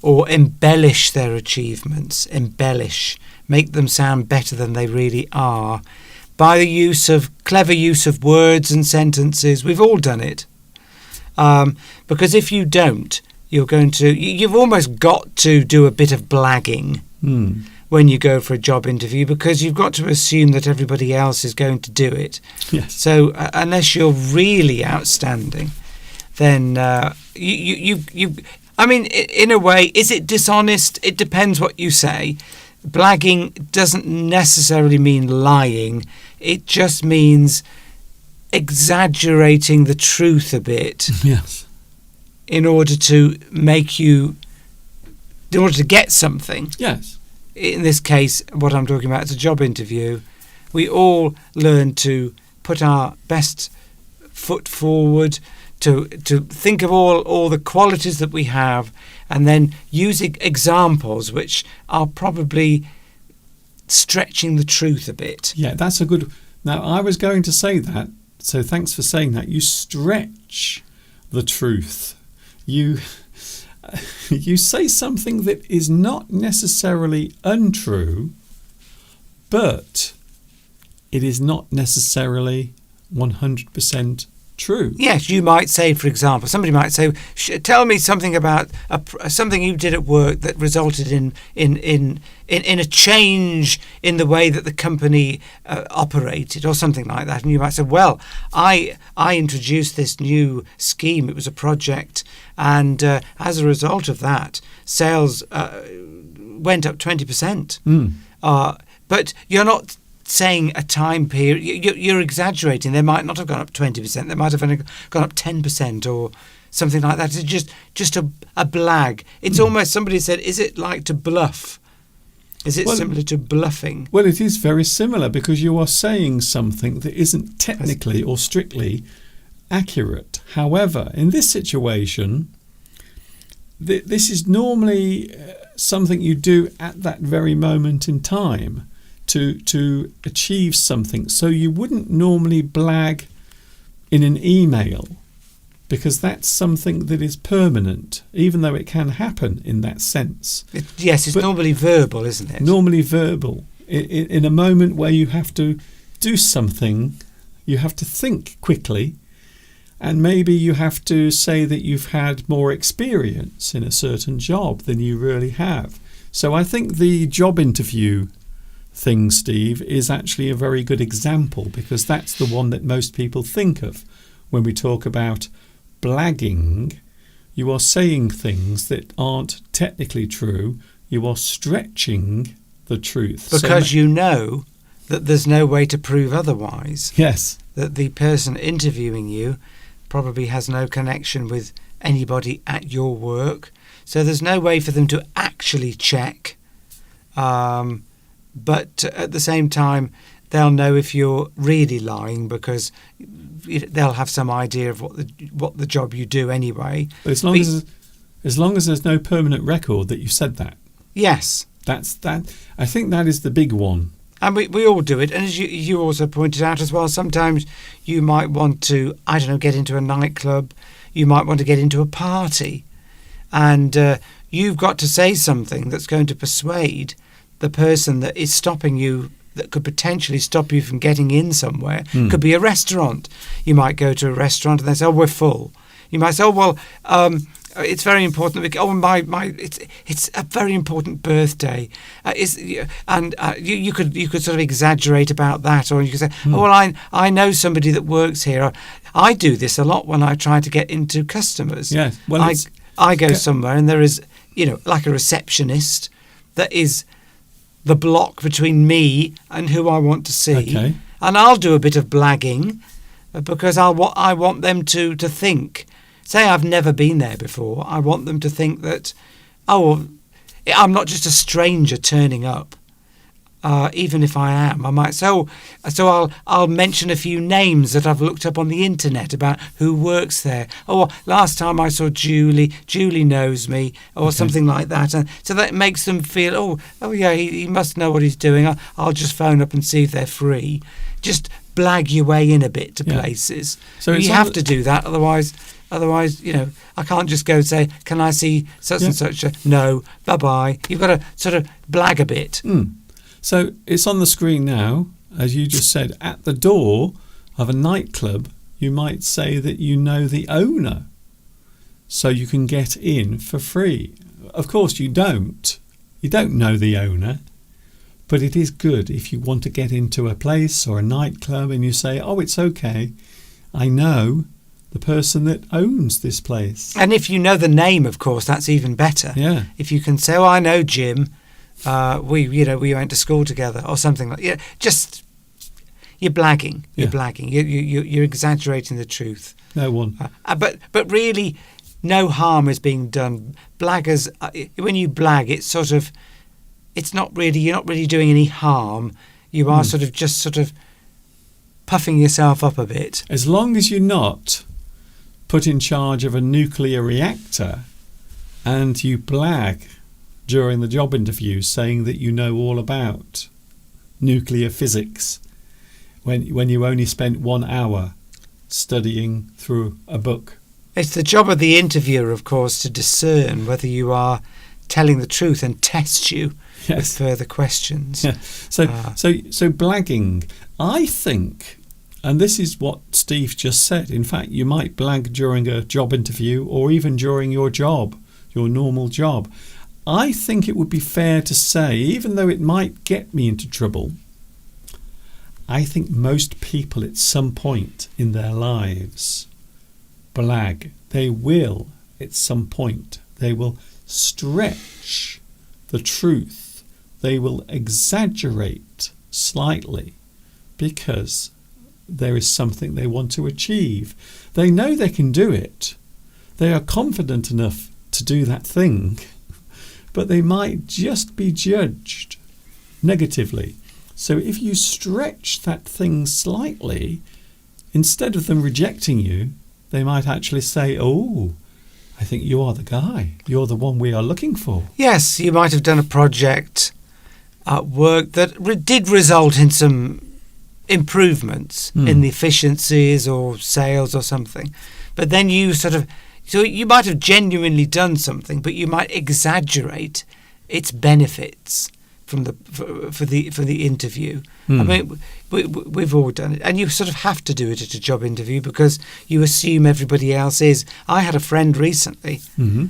or embellish their achievements, make them sound better than they really are by the clever use of words and sentences. We've all done it. Because if you don't, you've almost got to do a bit of blagging when you go for a job interview, because you've got to assume that everybody else is going to do it. Yes. So unless you're really outstanding, then I mean, in a way, is it dishonest? It depends what you say. Blagging doesn't necessarily mean lying. It just means exaggerating the truth a bit. Yes. In order to get something. Yes. In this case, what I'm talking about is a job interview. We all learn to put our best foot forward, to think of all the qualities that we have, and then use examples which are probably stretching the truth a bit. Yeah, that's a good... Now, I was going to say that, so thanks for saying that. You stretch the truth. You say something that is not necessarily untrue, but it is not necessarily 100% true. Yes, you might say, for example, somebody might say, "Tell me something about something you did at work that resulted in a change in the way that the company operated," or something like that. And you might say, "Well, I introduced this new scheme. It was a project, and as a result of that, sales went up 20%." But you're not saying a time period. You're exaggerating. They might not have gone up 20%. They might have only gone up 10% or something like that. It's just a blag. It's almost, somebody said, is it like to bluff? Is it similar to bluffing? Well, it is very similar, because you are saying something that isn't technically or strictly accurate. However, in this situation, this is normally something you do at that very moment in time to achieve something. So you wouldn't normally blag in an email, because that's something that is permanent, even though it can happen in that sense. It's normally verbal, isn't it? Normally verbal. In a moment where you have to do something, you have to think quickly, and maybe you have to say that you've had more experience in a certain job than you really have. So I think the job interview thing, Steve, is actually a very good example, because that's the one that most people think of when we talk about blagging. You are saying things that aren't technically true. You are stretching the truth. Because you know that there's no way to prove otherwise. Yes. That the person interviewing you probably has no connection with anybody at your work. So there's no way for them to actually check. But at the same time, they'll know if you're really lying, because they'll have some idea of what the job you do anyway. But as long as there's no permanent record that you said that. Yes. That's that. I think that is the big one. And we all do it. And as you also pointed out as well, sometimes you might want to, get into a nightclub. You might want to get into a party. And you've got to say something that's going to persuade the person that is stopping you, that could potentially stop you from getting in somewhere. Could be a restaurant. You might go to a restaurant and they say, "Oh, we're full." You might say, "Oh, well, it's very important. It's a very important birthday." You could sort of exaggerate about that, or you could say, "Oh, well, I know somebody that works here." I do this a lot when I try to get into customers. Yes. Well, I go somewhere and there is, like a receptionist that is the block between me and who I want to see. Okay. And I'll do a bit of blagging, because I want them to think. Say I've never been there before. I want them to think that, I'm not just a stranger turning up. Even if I am, I might say, so I'll mention a few names that I've looked up on the internet about who works there. Oh, last time I saw Julie knows me, or something like that. And so that makes them feel, oh yeah, he must know what he's doing. I'll just phone up and see if they're free. Just blag your way in a bit to places. So you have to do that, otherwise, I can't just go and say, "Can I see such and such?" No, bye-bye. You've got to sort of blag a bit. So it's on the screen now, as you just said. At the door of a nightclub, you might say that you know the owner, so you can get in for free. Of course, you don't. You don't know the owner, but it is good if you want to get into a place or a nightclub and you say, "Oh, it's okay. I know the person that owns this place." And if you know the name, of course, that's even better. Yeah. If you can say, "Oh, I know Jim. We went to school together," or something like that. Just you're blagging. You're blagging. You're exaggerating the truth. No one. But really, no harm is being done. Blaggers, when you blag, it's not really. You're not really doing any harm. You are sort of puffing yourself up a bit. As long as you're not put in charge of a nuclear reactor and you blag during the job interview saying that you know all about nuclear physics when you only spent 1 hour studying through a book? It's the job of the interviewer, of course, to discern whether you are telling the truth and test you with further questions. Yeah. So blagging, I think, and this is what Steve just said, in fact, you might blag during a job interview or even during your job, your normal job. I think it would be fair to say, even though it might get me into trouble, I think most people at some point in their lives blag. They will, at some point, they will stretch the truth. They will exaggerate slightly because there is something they want to achieve. They know they can do it. They are confident enough to do that thing, but they might just be judged negatively. So if you stretch that thing slightly, instead of them rejecting you, they might actually say, "Oh, I think you are the guy. You're the one we are looking for." Yes, you might have done a project at work that did result in some improvements in the efficiencies or sales or something. But then so you might have genuinely done something, but you might exaggerate its benefits for the interview. I mean, we've all done it, and you sort of have to do it at a job interview because you assume everybody else is. I had a friend recently.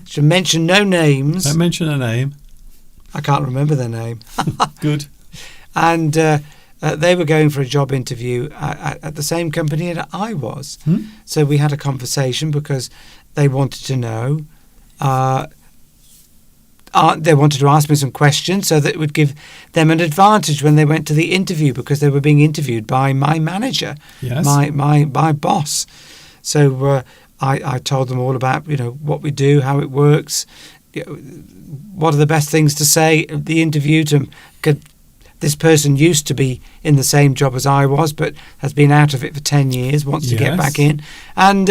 Should mention no names. Don't mention a name. I can't remember their name. Good. And they were going for a job interview at the same company that I was. So we had a conversation because they wanted to know. They wanted to ask me some questions so that it would give them an advantage when they went to the interview because they were being interviewed by my manager, my boss. So I told them all about what we do, how it works, what are the best things to say at the interview. This person used to be in the same job as I was, but has been out of it for 10 years, wants to get back in. And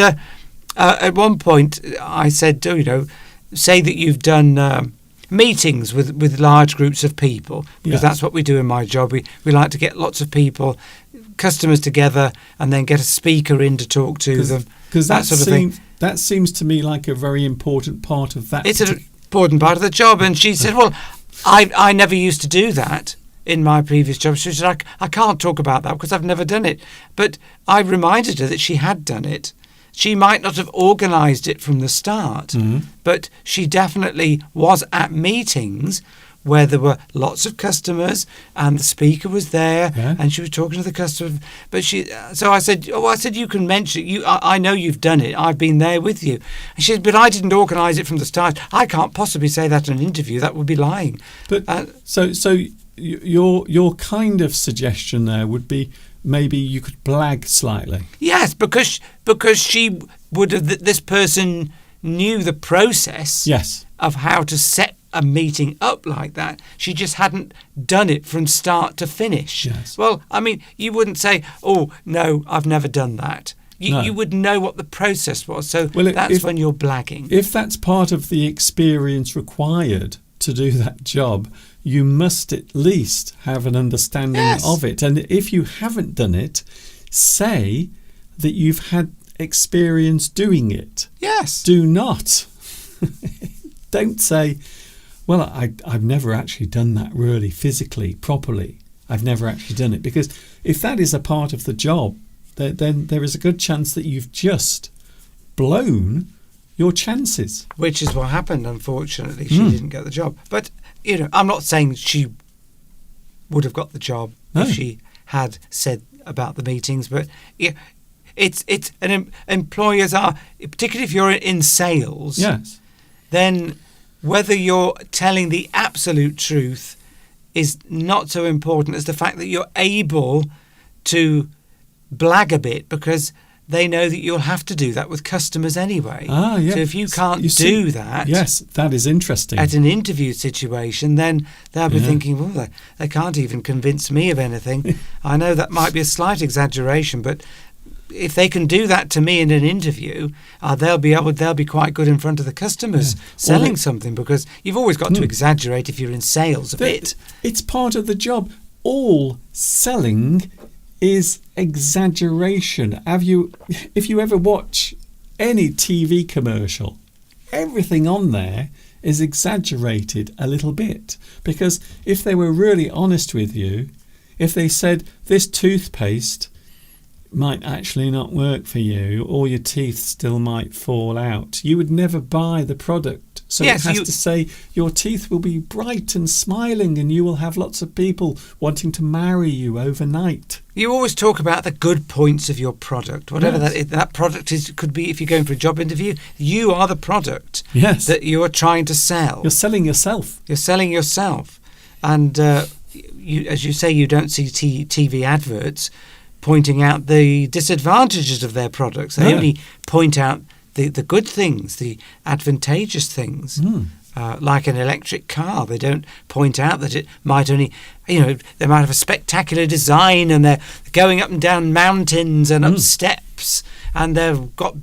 at one point, I said, say that you've done meetings with large groups of people, because that's what we do in my job. We like to get lots of people, customers together, and then get a speaker in to talk to them. Because that sort of thing. That seems to me like a very important part of that. It's an important part of the job. And she said, well, I never used to do that in my previous job. She said, I can't talk about that because I've never done it. But I reminded her that she had done it. She might not have organised it from the start, but she definitely was at meetings where there were lots of customers and the speaker was there and she was talking to the customer. But so I said, you can mention it. I know you've done it. I've been there with you. And she said, but I didn't organise it from the start. I can't possibly say that in an interview. That would be lying. But so your kind of suggestion there would be, maybe you could blag slightly. Yes, because she would have. This person knew the process of how to set a meeting up like that. She just hadn't done it from start to finish. Yes. Well, I mean, you wouldn't say, "Oh no, I've never done that." You would know what the process was. So that's when you're blagging. If that's part of the experience required to do that job, you must at least have an understanding of it. And if you haven't done it, say that you've had experience doing it. Yes. Do not. Don't say, well, I've never actually done that really physically, properly. I've never actually done it. Because if that is a part of the job, then there is a good chance that you've just blown your chances. Which is what happened, unfortunately. She didn't get the job. But, I'm not saying she would have got the job if she had said about the meetings, but employers are, particularly if you're in sales, then whether you're telling the absolute truth is not so important as the fact that you're able to blag a bit, because they know that you'll have to do that with customers anyway. So if you can't do that... Yes, that is interesting. At an interview situation, then they'll be thinking, well, they can't even convince me of anything. I know that might be a slight exaggeration, but if they can do that to me in an interview, they'll be quite good in front of the customers selling something, because you've always got to exaggerate if you're in sales a bit. It's part of the job. All selling is exaggeration. If you ever watch any TV commercial, everything on there is exaggerated a little bit, because if they were really honest with you, if they said this toothpaste might actually not work for you, or your teeth still might fall out, you would never buy the product. So it has to say your teeth will be bright and smiling, and you will have lots of people wanting to marry you overnight. You always talk about the good points of your product, whatever that product is. Could be, if you're going for a job interview, you are the product that you are trying to sell. You're selling yourself. You're selling yourself. And as you say, you don't see TV adverts pointing out the disadvantages of their products. They only point out the good things, the advantageous things. Like an electric car, they don't point out that it might only, they might have a spectacular design, and they're going up and down mountains and up steps, and they've got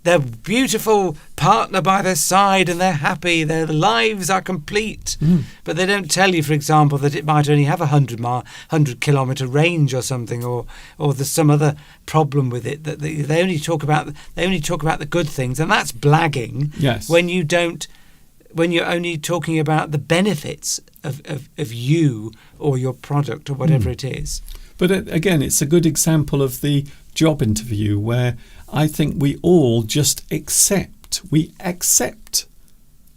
their beautiful partner by their side, and they're happy, their lives are complete. But they don't tell you, for example, that it might only have a 100-kilometre range or something, or there's some other problem with it. That they only talk about the good things, and that's blagging. Yes. When you're only talking about the benefits of you or your product or whatever it is. But again, it's a good example of the job interview, where I think we all just accept. We accept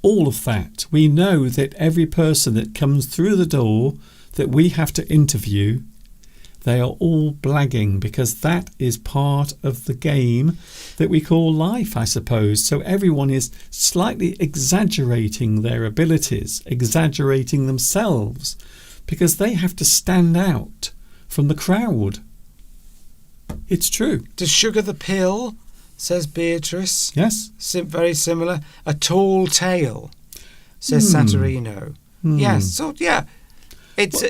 all of that. We know that every person that comes through the door that we have to interview, they are all blagging, because that is part of the game that we call life, I suppose. So everyone is slightly exaggerating their abilities, exaggerating themselves, because they have to stand out from the crowd. It's true. To sugar the pill, says Beatrice. Yes. Very similar. A tall tale, says Saturino. Yes. So yeah. It's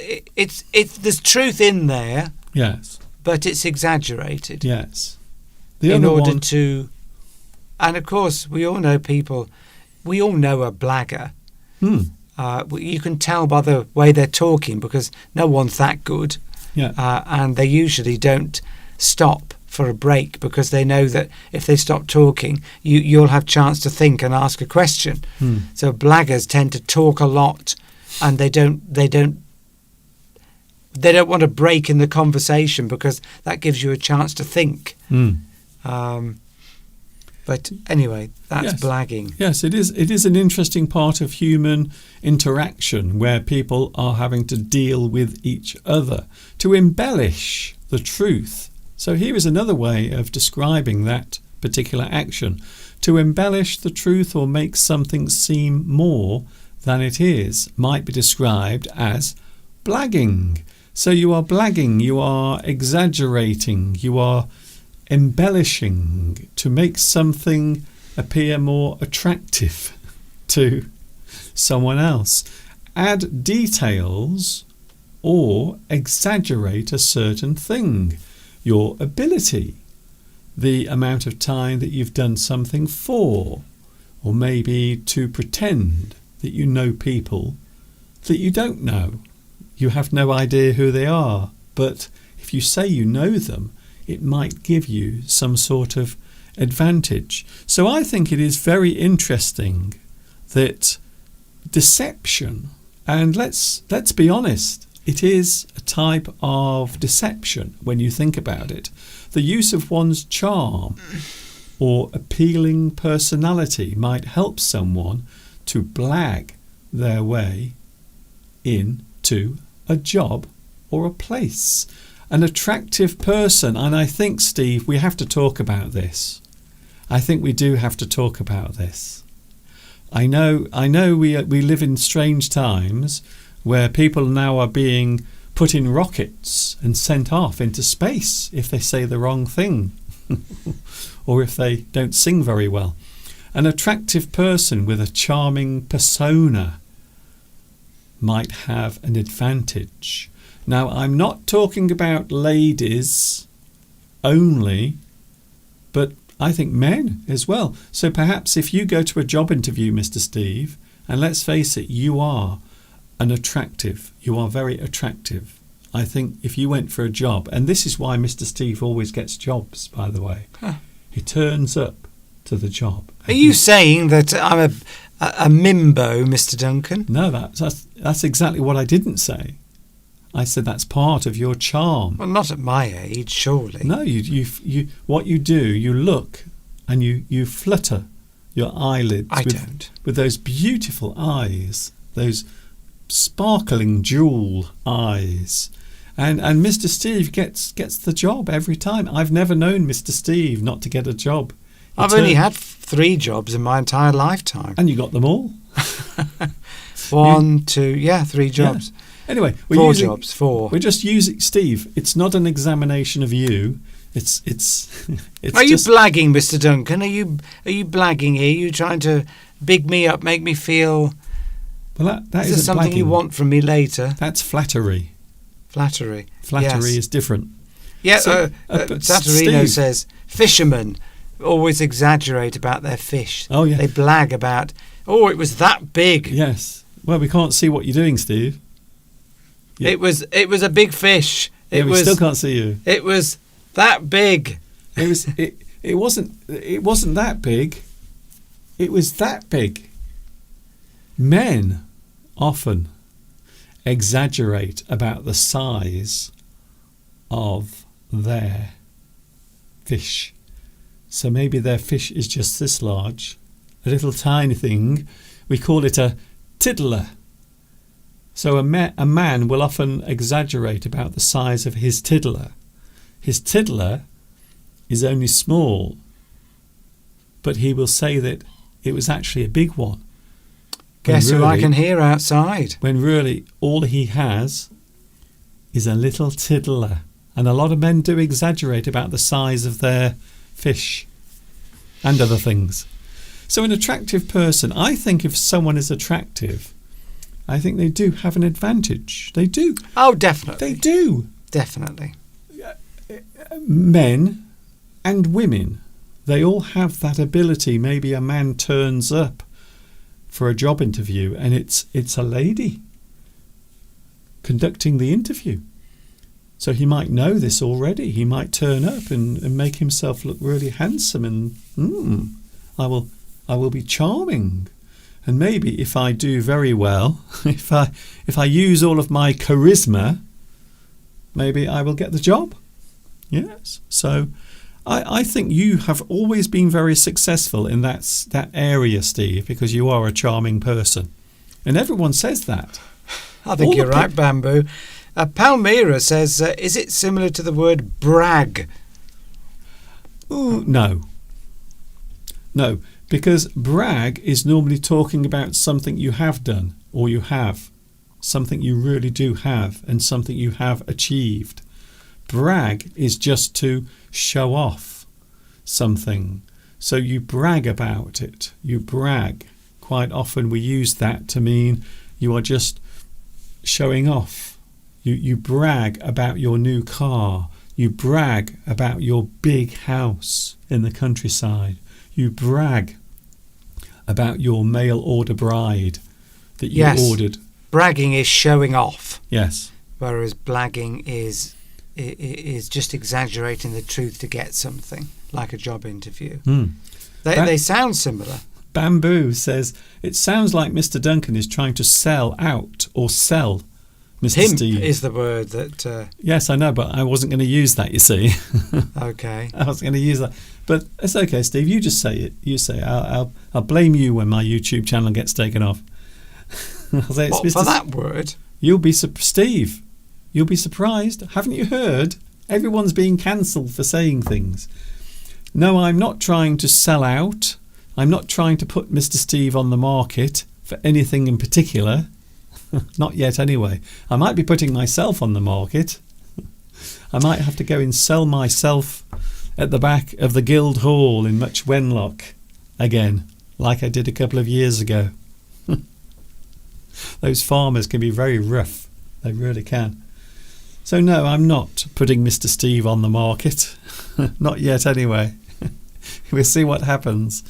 there's truth in there. Yes. But it's exaggerated. Yes. And of course, we all know people. We all know a blagger. You can tell by the way they're talking, because no one's that good. Yeah. And they usually don't stop for a break, because they know that if they stop talking, you'll have chance to think and ask a question. So blaggers tend to talk a lot, and they don't want to break in the conversation, because that gives you a chance to think. But anyway, that's blagging. Yes, it is. It is an interesting part of human interaction, where people are having to deal with each other to embellish the truth. So here is another way of describing that particular action. To embellish the truth, or make something seem more than it is, might be described as blagging. So you are blagging, you are exaggerating, you are embellishing to make something appear more attractive to someone else. Add details or exaggerate a certain thing. Your ability, the amount of time that you've done something for, or maybe to pretend that you know people that you don't know. You have no idea who they are, but if you say you know them, it might give you some sort of advantage. So I think it is very interesting that deception, and let's be honest, it is a type of deception when you think about it. The use of one's charm or appealing personality might help someone to blag their way into a job or a place. An attractive person, and I think, Steve, we have to talk about this. I think we do have to talk about this. I know we live in strange times where people now are being put in rockets and sent off into space if they say the wrong thing or if they don't sing very well. An attractive person with a charming persona might have an advantage. Now, I'm not talking about ladies only but I think men as well. So perhaps if you go to a job interview, Mr. Steve, and let's face it, you are you are very attractive. I think if you went for a job, and this is why Mr. Steve always gets jobs, by the way. Huh. He turns up to the job. Are you saying that I'm a mimbo, Mr. Duncan? No, that's exactly what I didn't say. I said that's part of your charm. Well, not at my age, surely. No, you what you do, you look and you flutter your eyelids with those beautiful eyes, those sparkling jewel eyes. And Mr. Steve gets the job every time. I've never known Mr. Steve not to get a job. I've only had 3 jobs in my entire lifetime. And you got them all. 3 jobs. Yeah. Anyway, 4 jobs. We're just using Steve. It's not an examination of you. It's Are you blagging, Mr. Duncan? Are you blagging here? Are you trying to big me up, make me feel? Well, that is there something blagging. You want from me later? That's flattery. Flattery Yes. is different. Yeah. But Saturino Steve says fishermen always exaggerate about their fish. Oh yeah. They blag about. Oh, it was that big. Yes. Well, we can't see what you're doing, Steve. Yeah. It was a big fish. We still can't see you. It was that big. It wasn't that big. It was that big. Men often exaggerate about the size of their fish. So maybe their fish is just this large, a little tiny thing. We call it a tiddler. So a man will often exaggerate about the size of his tiddler. His tiddler is only small, but he will say that it was actually a big one. Guess who I can hear outside? When really all he has is a little tiddler. And a lot of men do exaggerate about the size of their fish and other things. So an attractive person, I think if someone is attractive, I think they do have an advantage. They do. Oh, definitely. They do. Definitely. Men and women, they all have that ability. Maybe a man turns up for a job interview and it's a lady conducting the interview. So he might know this already. He might turn up and make himself look really handsome and I will be charming. And maybe if I do very well, if I use all of my charisma, maybe I will get the job. Yes. So I think you have always been very successful in that area, Steve, because you are a charming person. And everyone says that. I think you're right, Bamboo. Palmyra says, is it similar to the word brag? Ooh, no. No, because brag is normally talking about something you have done or you have, something you really do have and something you have achieved. Brag is just to show off something. So you brag about it. You brag. Quite often we use that to mean you are just showing off. You brag about your new car. You brag about your big house in the countryside. You brag about your mail order bride that you ordered. Bragging is showing off. Yes. Whereas blagging is just exaggerating the truth to get something, like a job interview. They sound similar. Bamboo says, it sounds like Mr. Duncan is trying to sell out or sell Mr. Pimp Steve. is the word that... Yes, I know, but I wasn't going to use that, you see. Okay. I wasn't going to use that. But it's okay, Steve. You just say it. You say it. I'll blame you when my YouTube channel gets taken off. I'll say it's what, for that word? You'll be Steve. You'll be surprised. Haven't you heard? Everyone's being cancelled for saying things. No, I'm not trying to sell out. I'm not trying to put Mr. Steve on the market for anything in particular. Not yet, anyway. I might be putting myself on the market. I might have to go and sell myself at the back of the Guildhall in Much Wenlock again, like I did a couple of years ago. Those farmers can be very rough. They really can. So no, I'm not putting Mr. Steve on the market. Not yet, anyway. We'll see what happens.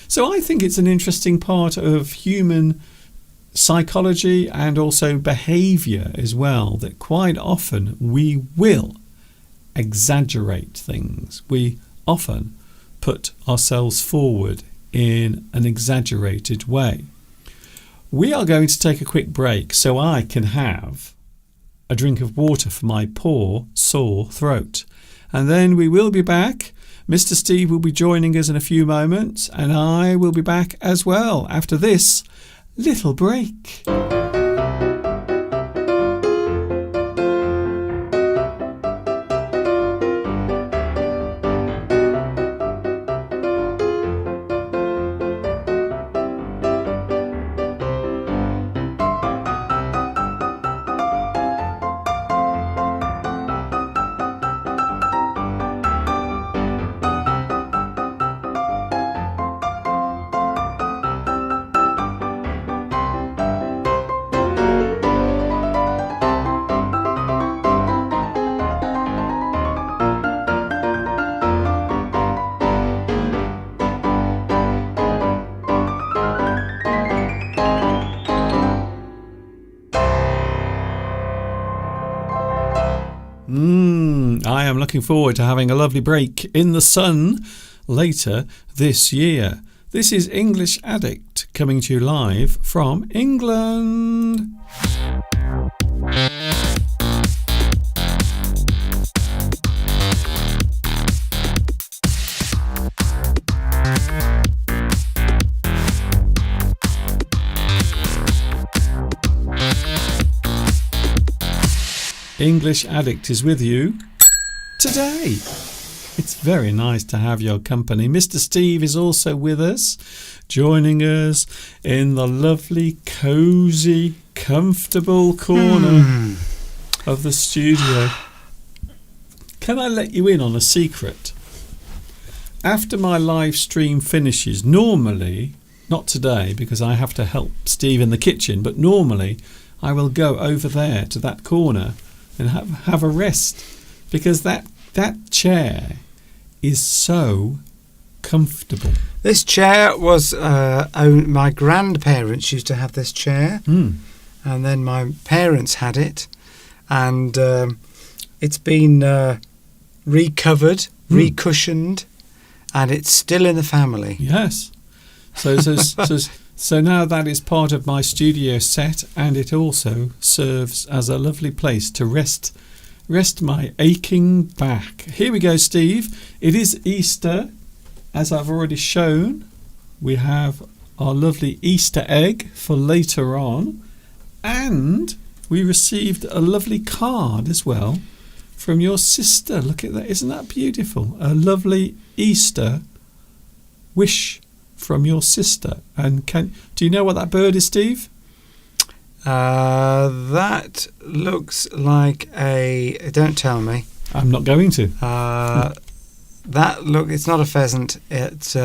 So I think it's an interesting part of human psychology and also behaviour as well, that quite often we will exaggerate things. We often put ourselves forward in an exaggerated way. We are going to take a quick break so I can have a drink of water for my poor sore throat. And then we will be back. Mr. Steve will be joining us in a few moments, and I will be back as well after this little break. I am looking forward to having a lovely break in the sun later this year. This is English Addict coming to you live from England. English Addict is with you today. It's very nice to have your company. Mr. Steve is also with us, joining us in the lovely, cosy, comfortable corner of the studio. Can I let you in on a secret? After my live stream finishes, normally, not today because I have to help Steve in the kitchen, but normally I will go over there to that corner and have a rest, because that chair is so comfortable. This chair was my grandparents used to have this chair, and then my parents had it, and it's been recovered, recushioned, and it's still in the family. Yes. So now that is part of my studio set, and it also serves as a lovely place to rest my aching back. Here we go, Steve. It is Easter, as I've already shown. We have our lovely Easter egg for later on, and we received a lovely card as well from your sister. Look at that. Isn't that beautiful? A lovely Easter wish from your sister. And do you know what that bird is, Steve? That looks like a... Don't tell me. I'm not going to. It's not a pheasant. It's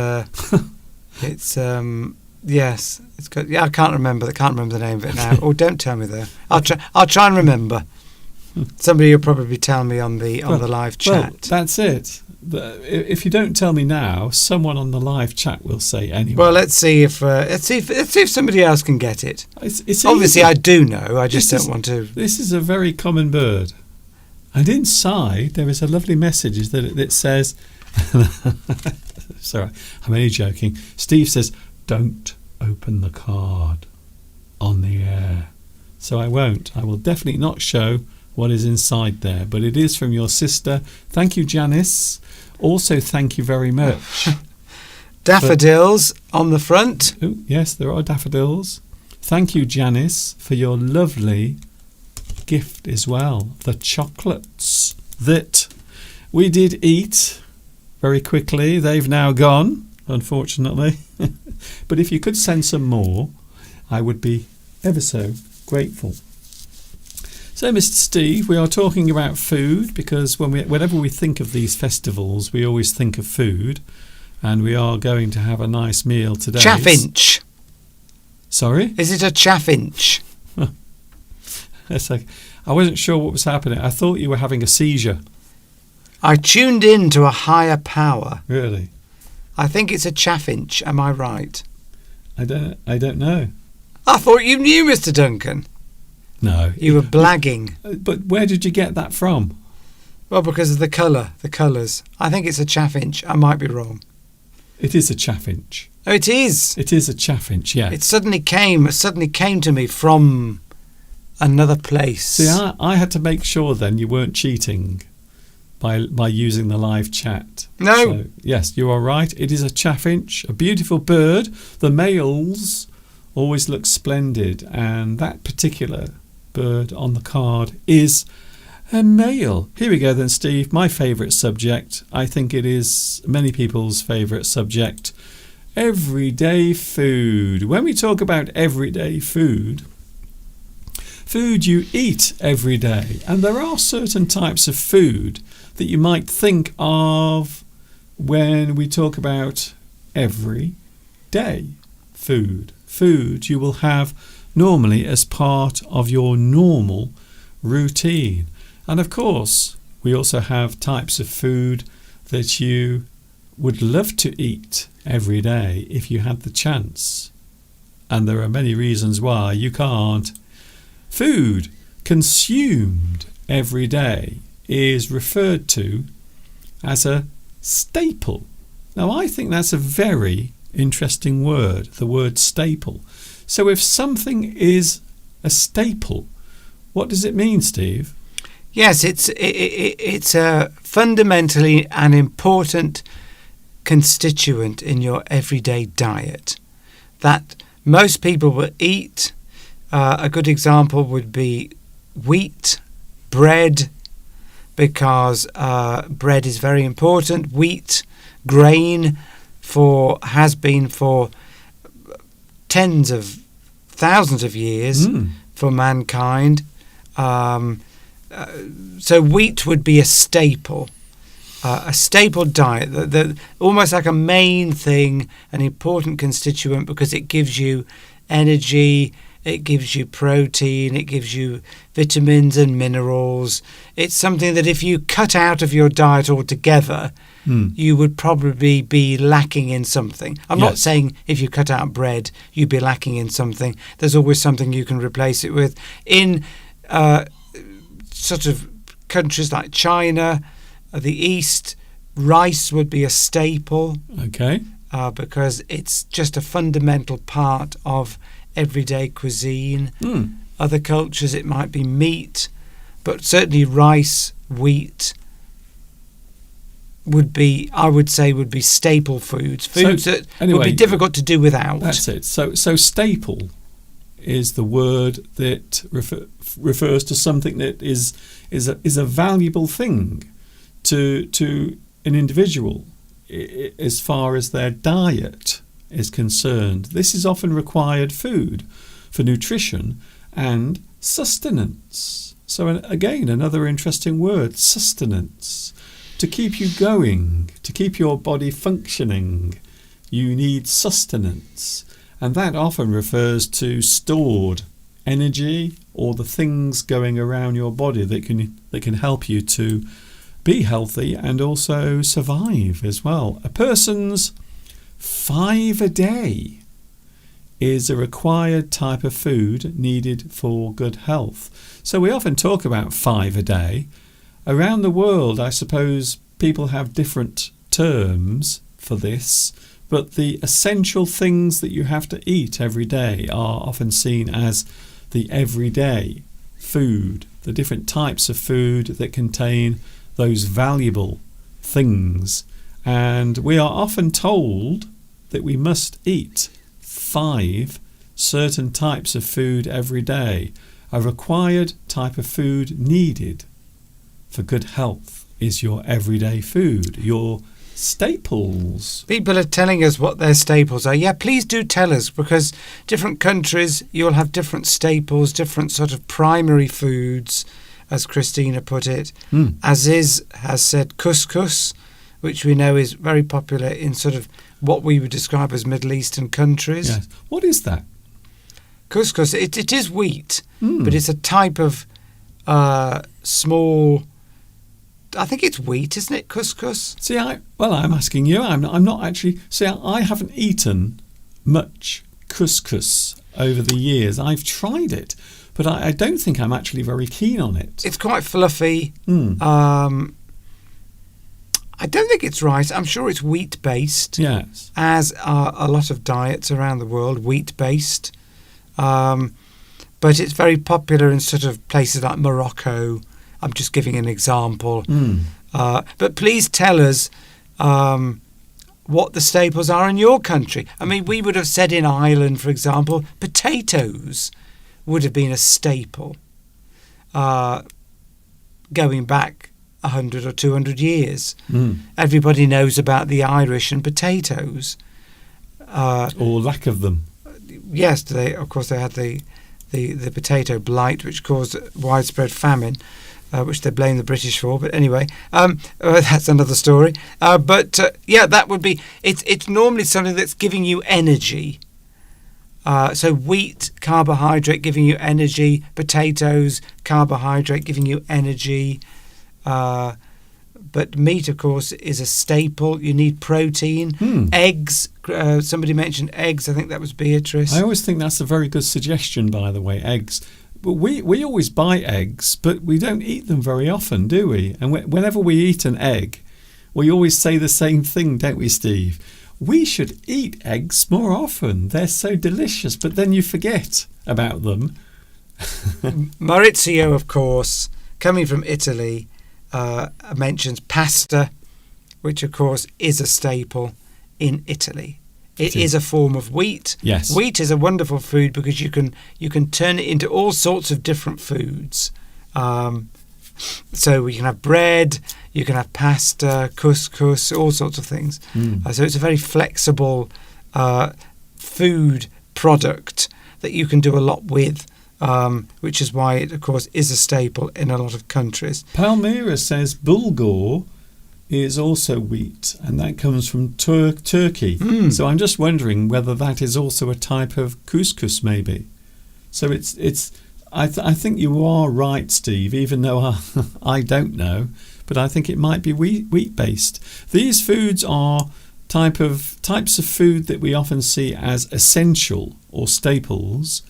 yes. It's got. Yeah, I can't remember the name of it now. Oh, don't tell me though. I'll try and remember. Somebody will probably tell me on the live chat. Well, that's it. If you don't tell me now, someone on the live chat will say anyway. Well, let's see if somebody else can get it. It's obviously easy. I do know. I just don't want to. This is a very common bird, and inside there is a lovely message that says. Sorry, I'm only joking. Steve says, "Don't open the card on the air," so I won't. I will definitely not show what is inside there, but it is from your sister. Thank you, Janice. Also, thank you very much. Daffodils on the front. Oh, yes, there are daffodils. Thank you, Janice, for your lovely gift as well. The chocolates that we did eat very quickly. They've now gone, unfortunately. But if you could send some more, I would be ever so grateful. So, Mr. Steve, we are talking about food because whenever we think of these festivals, we always think of food, and we are going to have a nice meal today. Chaffinch. Sorry? Is it a chaffinch? It's like, I wasn't sure what was happening. I thought you were having a seizure. I tuned in to a higher power. Really? I think it's a chaffinch. Am I right? I don't know. I thought you knew, Mr. Duncan. No. You were blagging. But where did you get that from? Well, because of the colours. I think it's a chaffinch. I might be wrong. It is a chaffinch. Oh, it is. It is a chaffinch, yeah. It suddenly came to me from another place. See, I had to make sure then you weren't cheating by using the live chat. No. So, yes, you are right. It is a chaffinch, a beautiful bird. The males always look splendid, and that particular bird on the card is a male. Here we go then, Steve. My favourite subject. I think it is many people's favourite subject. Everyday food. When we talk about everyday food you eat every day, and there are certain types of food that you might think of when we talk about everyday food. Food you will have normally as part of your normal routine. And of course, we also have types of food that you would love to eat every day if you had the chance. And there are many reasons why you can't. Food consumed every day is referred to as a staple. Now, I think that's a very interesting word, the word staple. So if something is a staple, what does it mean, Steve? Yes, it's a fundamentally an important constituent in your everyday diet that most people will eat. A good example would be wheat, bread, because bread is very important. Wheat, grain, has been for tens of thousands of years for mankind. So wheat would be a staple diet, almost like a main thing, an important constituent, because it gives you energy, it gives you protein, it gives you vitamins and minerals. It's something that if you cut out of your diet altogether, you would probably be lacking in something. I'm not saying if you cut out bread, you'd be lacking in something. There's always something you can replace it with. In sort of countries like China, the East, rice would be a staple. Okay. Because it's just a fundamental part of everyday cuisine. Other cultures, it might be meat, but certainly rice, wheat would be staple foods that would be difficult to do without. That's it. So staple is the word that refers to something that is a valuable thing to an individual as far as their diet is concerned. This is often required food for nutrition and sustenance. So again, another interesting word, sustenance. To keep you going, to keep your body functioning, you need sustenance. And that often refers to stored energy or the things going around your body that can help you to be healthy and also survive as well. A person's 5 a day is a required type of food needed for good health. So we often talk about 5 a day. Around the world, I suppose people have different terms for this, but the essential things that you have to eat every day are often seen as the everyday food, the different types of food that contain those valuable things. And we are often told that we must eat 5 certain types of food every day. A required type of food needed for good health is your everyday food, your staples. People are telling us what their staples are. Yeah, please do tell us, because different countries, you'll have different staples, different sort of primary foods, as Christina put it. Aziz has said couscous, which we know is very popular in sort of what we would describe as Middle Eastern countries. Yes. What is that? Couscous, it is wheat, but it's a type of small I think it's wheat, isn't it? Couscous. See, I'm asking you. I'm not actually. See, I haven't eaten much couscous over the years. I've tried it, but I don't think I'm actually very keen on it. It's quite fluffy. I don't think it's rice. I'm sure it's wheat-based. Yes. As are a lot of diets around the world, wheat-based. But it's very popular in sort of places like Morocco. I'm just giving an example. But please tell us what the staples are in your country. I mean, we would have said in Ireland, for example, potatoes would have been a staple going back 100 or 200 years. Everybody knows about the Irish and potatoes. Or lack of them. Yes, of course they had the potato blight, which caused widespread famine, which they blame the British for. But anyway, that's another story. That would be... It's normally something that's giving you energy. So wheat, carbohydrate, giving you energy. Potatoes, carbohydrate, giving you energy. But meat, of course, is a staple. You need protein. Eggs. Somebody mentioned eggs. I think that was Beatrice. I always think that's a very good suggestion, by the way, eggs. But we always buy eggs, but we don't eat them very often, do we? And whenever we eat an egg, we always say the same thing, don't we, Steve? We should eat eggs more often. They're so delicious, but then you forget about them. Maurizio, of course, coming from Italy, mentions pasta, which of course is a staple in Italy. It is a form of wheat. Yes. Wheat is a wonderful food because you can turn it into all sorts of different foods. So you can have bread, you can have pasta, couscous, all sorts of things. So it's a very flexible food product that you can do a lot with. Which is why it, of course, is a staple in a lot of countries. Palmyra says bulgur is also wheat, and that comes from Turkey. So I'm just wondering whether that is also a type of couscous, maybe. So I think you are right, Steve, even though I don't know, but I think it might be wheat-based. These foods are types of food that we often see as essential or staples.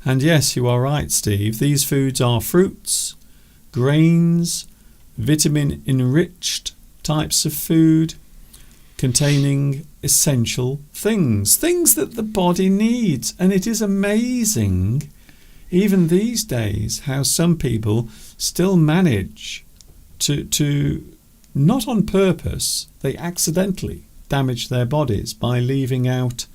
And yes, you are right, Steve. These foods are fruits, grains, vitamin-enriched types of food containing essential things that the body needs. And it is amazing, even these days, how some people still manage to not on purpose, they accidentally damage their bodies by leaving out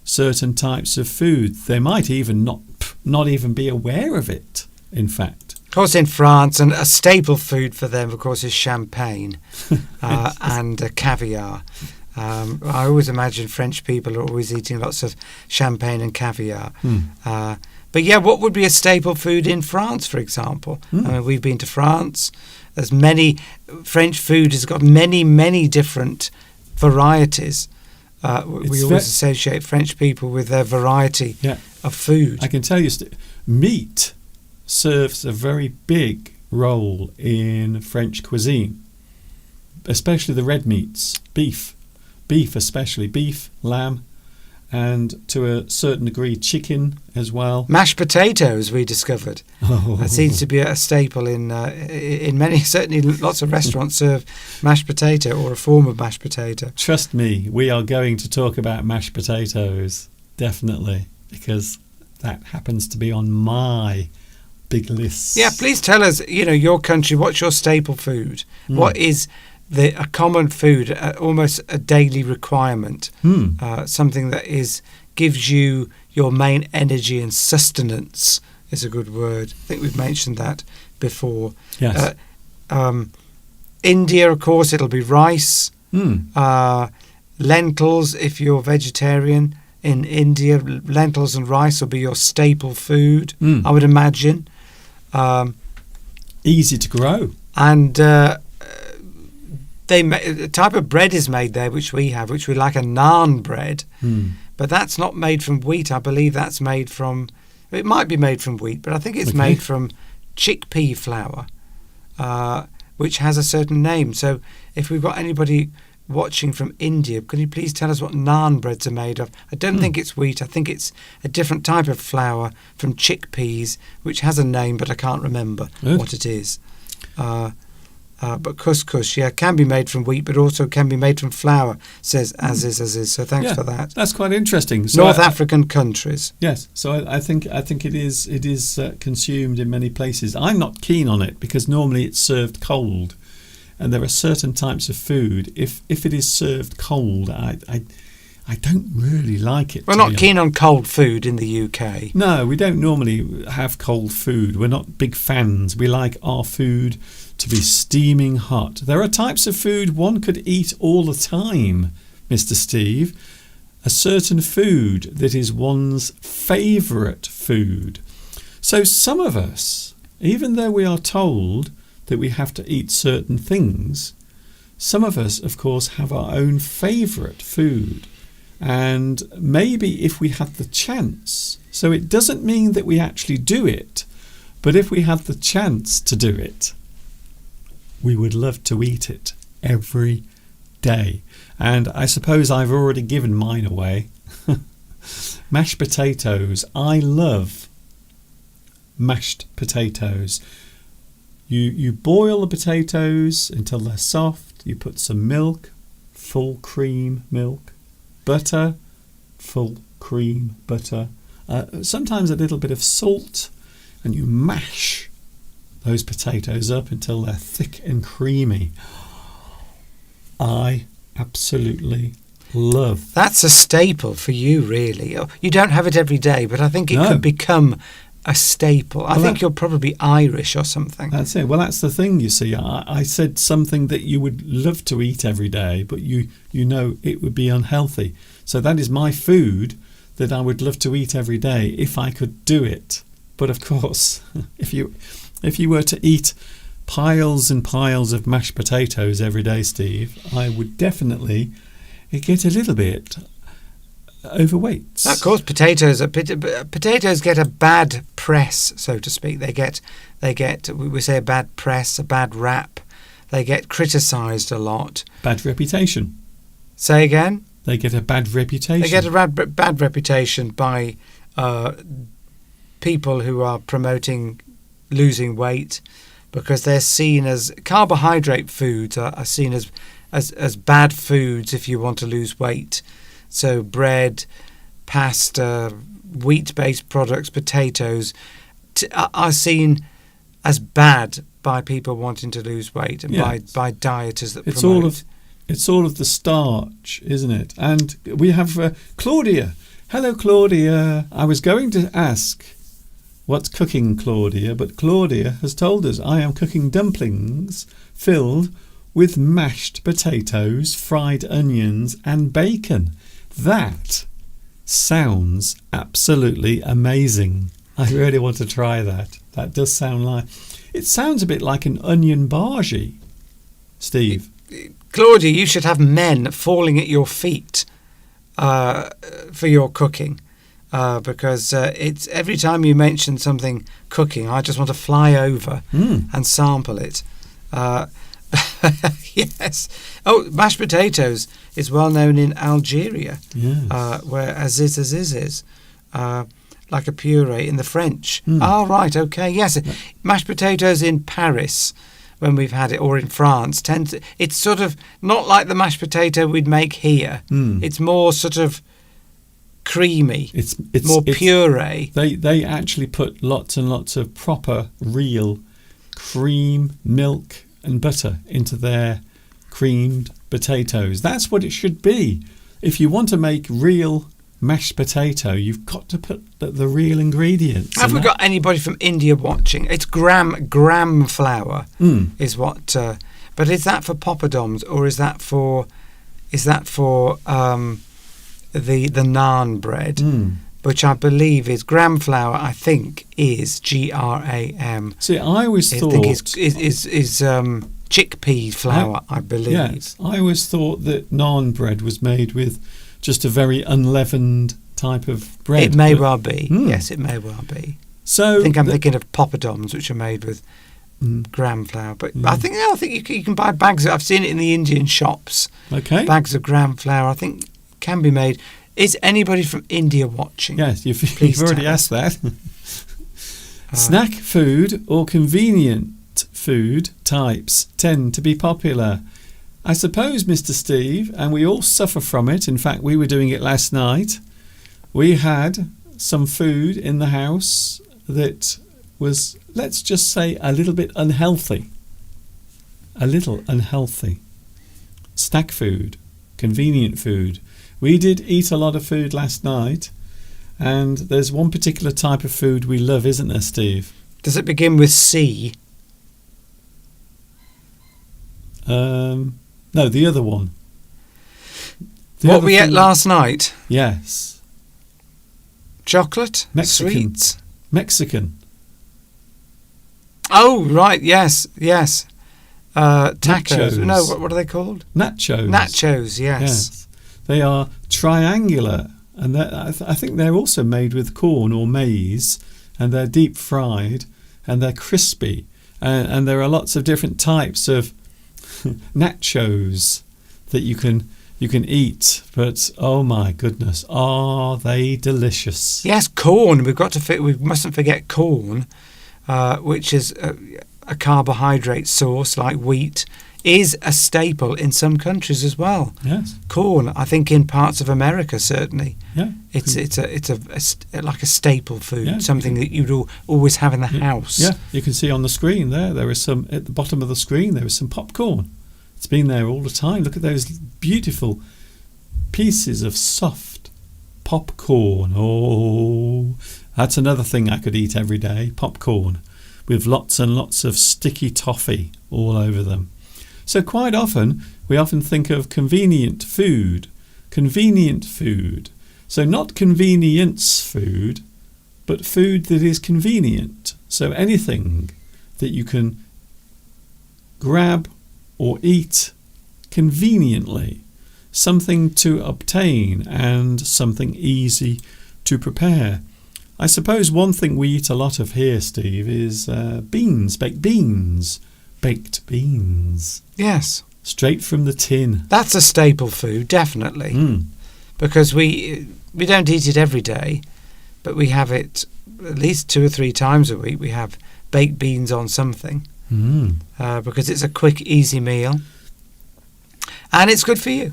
certain types of food. They might even not even be aware of it, in fact. Of course, in France, and a staple food for them, of course, is champagne and caviar. I always imagine French people are always eating lots of champagne and caviar. But yeah, what would be a staple food in France, for example? I mean, we've been to France. There's many... French food has got many, many different varieties. We always associate French people with their variety of food. I can tell you, meat serves a very big role in French cuisine, especially the red meats, beef especially, beef, lamb, and to a certain degree chicken as well. Mashed potatoes, we discovered. That seems to be a staple in many, certainly lots of restaurants serve mashed potato or a form of mashed potato. Trust me, we are going to talk about mashed potatoes, definitely, because that happens to be on my big list. Yeah, please tell us, your country, what's your staple food? What is a common food, almost a daily requirement, something that gives you your main energy and sustenance is a good word. I think we've mentioned that before. Yes. India, of course, it'll be rice, lentils if you're vegetarian. In India, lentils and rice will be your staple food, I would imagine. Easy to grow. And a type of bread is made there, which we like a naan bread. But that's not made from wheat. I believe that's made from... It might be made from wheat, but I think it's made from chickpea flour. which has a certain name. So if we've got anybody watching from India, can you please tell us what naan breads are made of? I don't think it's wheat. I think it's a different type of flour from chickpeas, which has a name, but I can't remember what it is. But couscous, can be made from wheat, but also can be made from flour, says as is. So thanks for that. That's quite interesting. So North African countries. Yes, so I think it is consumed in many places. I'm not keen on it because normally it's served cold, and there are certain types of food. If it is served cold, I don't really like it. We're not keen on cold food in the UK. No, we don't normally have cold food. We're not big fans. We like our food to be steaming hot. There are types of food one could eat all the time, Mr. Steve. A certain food that is one's favourite food. So some of us, even though we are told that we have to eat certain things, some of us, of course, have our own favourite food. And maybe if we had the chance, so it doesn't mean that we actually do it, but if we had the chance to do it, we would love to eat it every day. And I suppose I've already given mine away. Mashed potatoes. I love mashed potatoes. You boil the potatoes until they're soft. You put some milk, full cream milk, butter, full cream butter, sometimes a little bit of salt, and you mash those potatoes up until they're thick and creamy. I absolutely love. That's a staple for you, really. You don't have it every day, but I think it could become a staple. I think you're probably Irish or something. That's it. Well, that's the thing, you see. I said something that you would love to eat every day, but you know it would be unhealthy. So that is my food that I would love to eat every day if I could do it. But of course, if you were to eat piles and piles of mashed potatoes every day, Steve, I would definitely get a little bit overweight. Of course, potatoes get a bad press, so to speak. They get we say a bad press, a bad rap. They get criticised a lot. Bad reputation. Say again? They get a bad reputation. They get a bad reputation by people who are promoting losing weight, because they're seen as carbohydrate foods are seen as bad foods if you want to lose weight. So bread, pasta, wheat-based products, potatoes are seen as bad by people wanting to lose weight and by dieters that promote. It's all of the starch, isn't it? And we have Claudia. Hello, Claudia. I was going to ask what's cooking, Claudia, but Claudia has told us I am cooking dumplings filled with mashed potatoes, fried onions and bacon. That sounds absolutely amazing. I really want to try that. That does sound like... It sounds a bit like an onion bhaji, Steve. Claudia, you should have men falling at your feet for your cooking. Because it's every time you mention something cooking, I just want to fly over and sample it. Yes. Oh, mashed potatoes is well known in Algeria, where aziz is like a puree in the French. Oh, right, okay, yes. Mashed potatoes in Paris, when we've had it, or in France, it's sort of not like the mashed potato we'd make here. It's more sort of creamy. It's more puree. They actually put lots and lots of proper, real cream, milk and butter into their creamed potatoes. That's what it should be. If you want to make real mashed potato, you've got to put the real ingredients. Have we got anybody from India watching? It's gram flour is what. But is that for poppadoms or is that for the naan bread, which I believe is gram flour? I think is GRAM. See, I always thought is chickpea flour. I believe. Yes, I always thought that naan bread was made with just a very unleavened type of bread. It may well be. Yes, it may well be. So I think I'm thinking of poppadoms, which are made with gram flour. But I think you can buy bags. I've seen it in the Indian shops. Okay. Bags of gram flour, I think, can be made. Is anybody from India watching? Yes, you've already asked that. Snack food or convenient food types tend to be popular. I suppose, Mr. Steve, and we all suffer from it. In fact, we were doing it last night. We had some food in the house that was, let's just say, a little bit unhealthy. A little unhealthy. Snack food, convenient food. We did eat a lot of food last night, and there's one particular type of food we love, isn't there, Steve? Does it begin with C? No, the other one. What we ate last night? Yes. Chocolate? Mexican. Sweets? Mexican. Oh, right, yes. Tacos. Nachos. No, what are they called? Nachos. Nachos, yes. They are triangular, and I think they're also made with corn or maize, and they're deep fried, and they're crispy, and there are lots of different types of nachos that you can eat, but oh my goodness, are they delicious? Yes, corn. We mustn't forget corn, which is a carbohydrate source like wheat, is a staple in some countries as well. Yes, corn. I think in parts of America certainly. Yeah, it's like a staple food, yeah, something that you'd always have in the house. Yeah, you can see on the screen there is some at the bottom of the screen. There is some popcorn. It's been there all the time. Look at those beautiful pieces of soft popcorn. Oh, that's another thing I could eat every day. Popcorn with lots and lots of sticky toffee all over them. So quite often, we often think of convenient food. Convenient food. So not convenience food, but food that is convenient. So anything that you can grab or eat conveniently. Something to obtain and something easy to prepare. I suppose one thing we eat a lot of here, Steve, is beans, baked beans. Baked beans. Yes. Straight from the tin. That's a staple food, definitely. Because we don't eat it every day, but we have it at least 2 or 3 times a week. We have baked beans on something because it's a quick, easy meal. And it's good for you.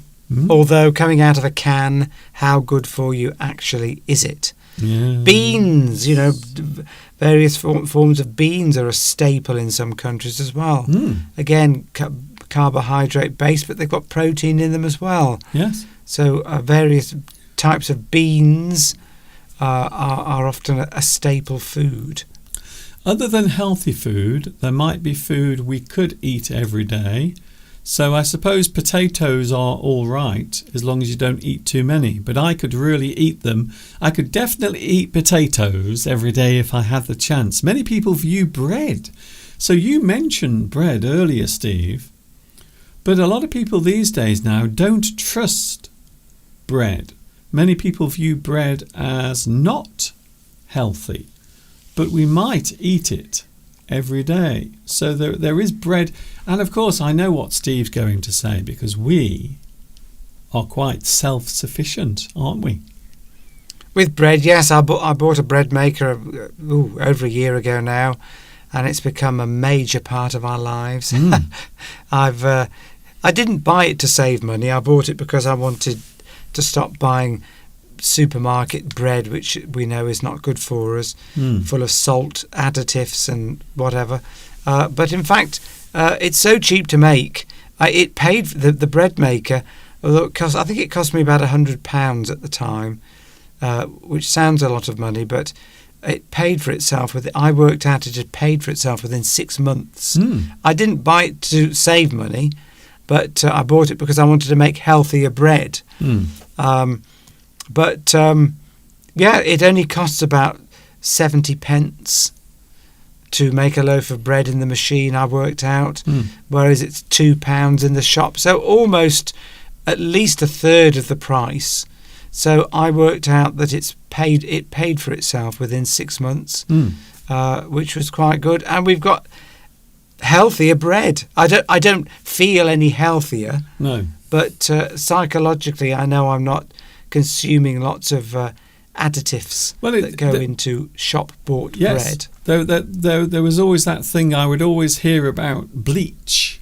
Although coming out of a can, how good for you actually is it? Yeah. Beans, various forms of beans are a staple in some countries as well. Again, carbohydrate based, but they've got protein in them as well. Yes. So various types of beans are often a staple food. Other than healthy food, there might be food we could eat every day. So I suppose potatoes are all right as long as you don't eat too many. But I could really eat them. I could definitely eat potatoes every day if I had the chance. Many people view bread. So you mentioned bread earlier, Steve. But a lot of people these days now don't trust bread. Many people view bread as not healthy. But we might eat it every day. So there is bread. And of course, I know what Steve's going to say, because we are quite self-sufficient, aren't we? With bread, yes. I bought a bread maker over a year ago now, and it's become a major part of our lives. I didn't buy it to save money. I bought it because I wanted to stop buying supermarket bread, which we know is not good for us, full of salt, additives and whatever. But in fact, it's so cheap to make. It paid the bread maker. Although I think it cost me about £100 at the time, which sounds a lot of money, but it paid for itself. I worked out it had paid for itself within 6 months. I didn't buy it to save money, but I bought it because I wanted to make healthier bread. It only costs about 70 pence to make a loaf of bread in the machine, I worked out, whereas it's £2 in the shop. So almost at least a third of the price. So I worked out that it paid for itself within 6 months, which was quite good. And we've got healthier bread. I don't feel any healthier, No. but psychologically, I know I'm not consuming lots of additives that go into shop-bought bread. There was always that thing I would always hear about bleach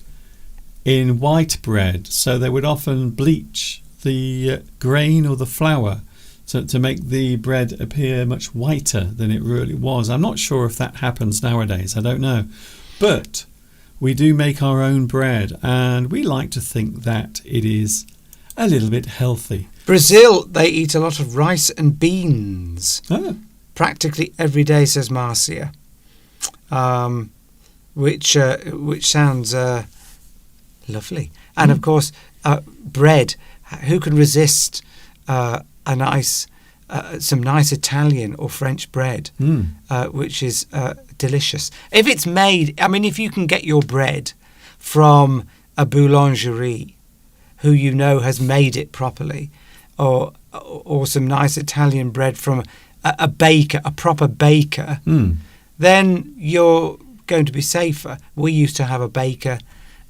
in white bread. So they would often bleach the grain or the flour to make the bread appear much whiter than it really was. I'm not sure if that happens nowadays. I don't know. But we do make our own bread, and we like to think that it is a little bit healthy. Brazil, they eat a lot of rice and beans. Oh. Practically every day, says Marcia. Which sounds lovely. And of course, bread. Who can resist some nice Italian or French bread, which is delicious. If it's made, if you can get your bread from a boulangerie who you know has made it properly, or some nice Italian bread from a baker, a proper baker, then you're going to be safer. We used to have a baker,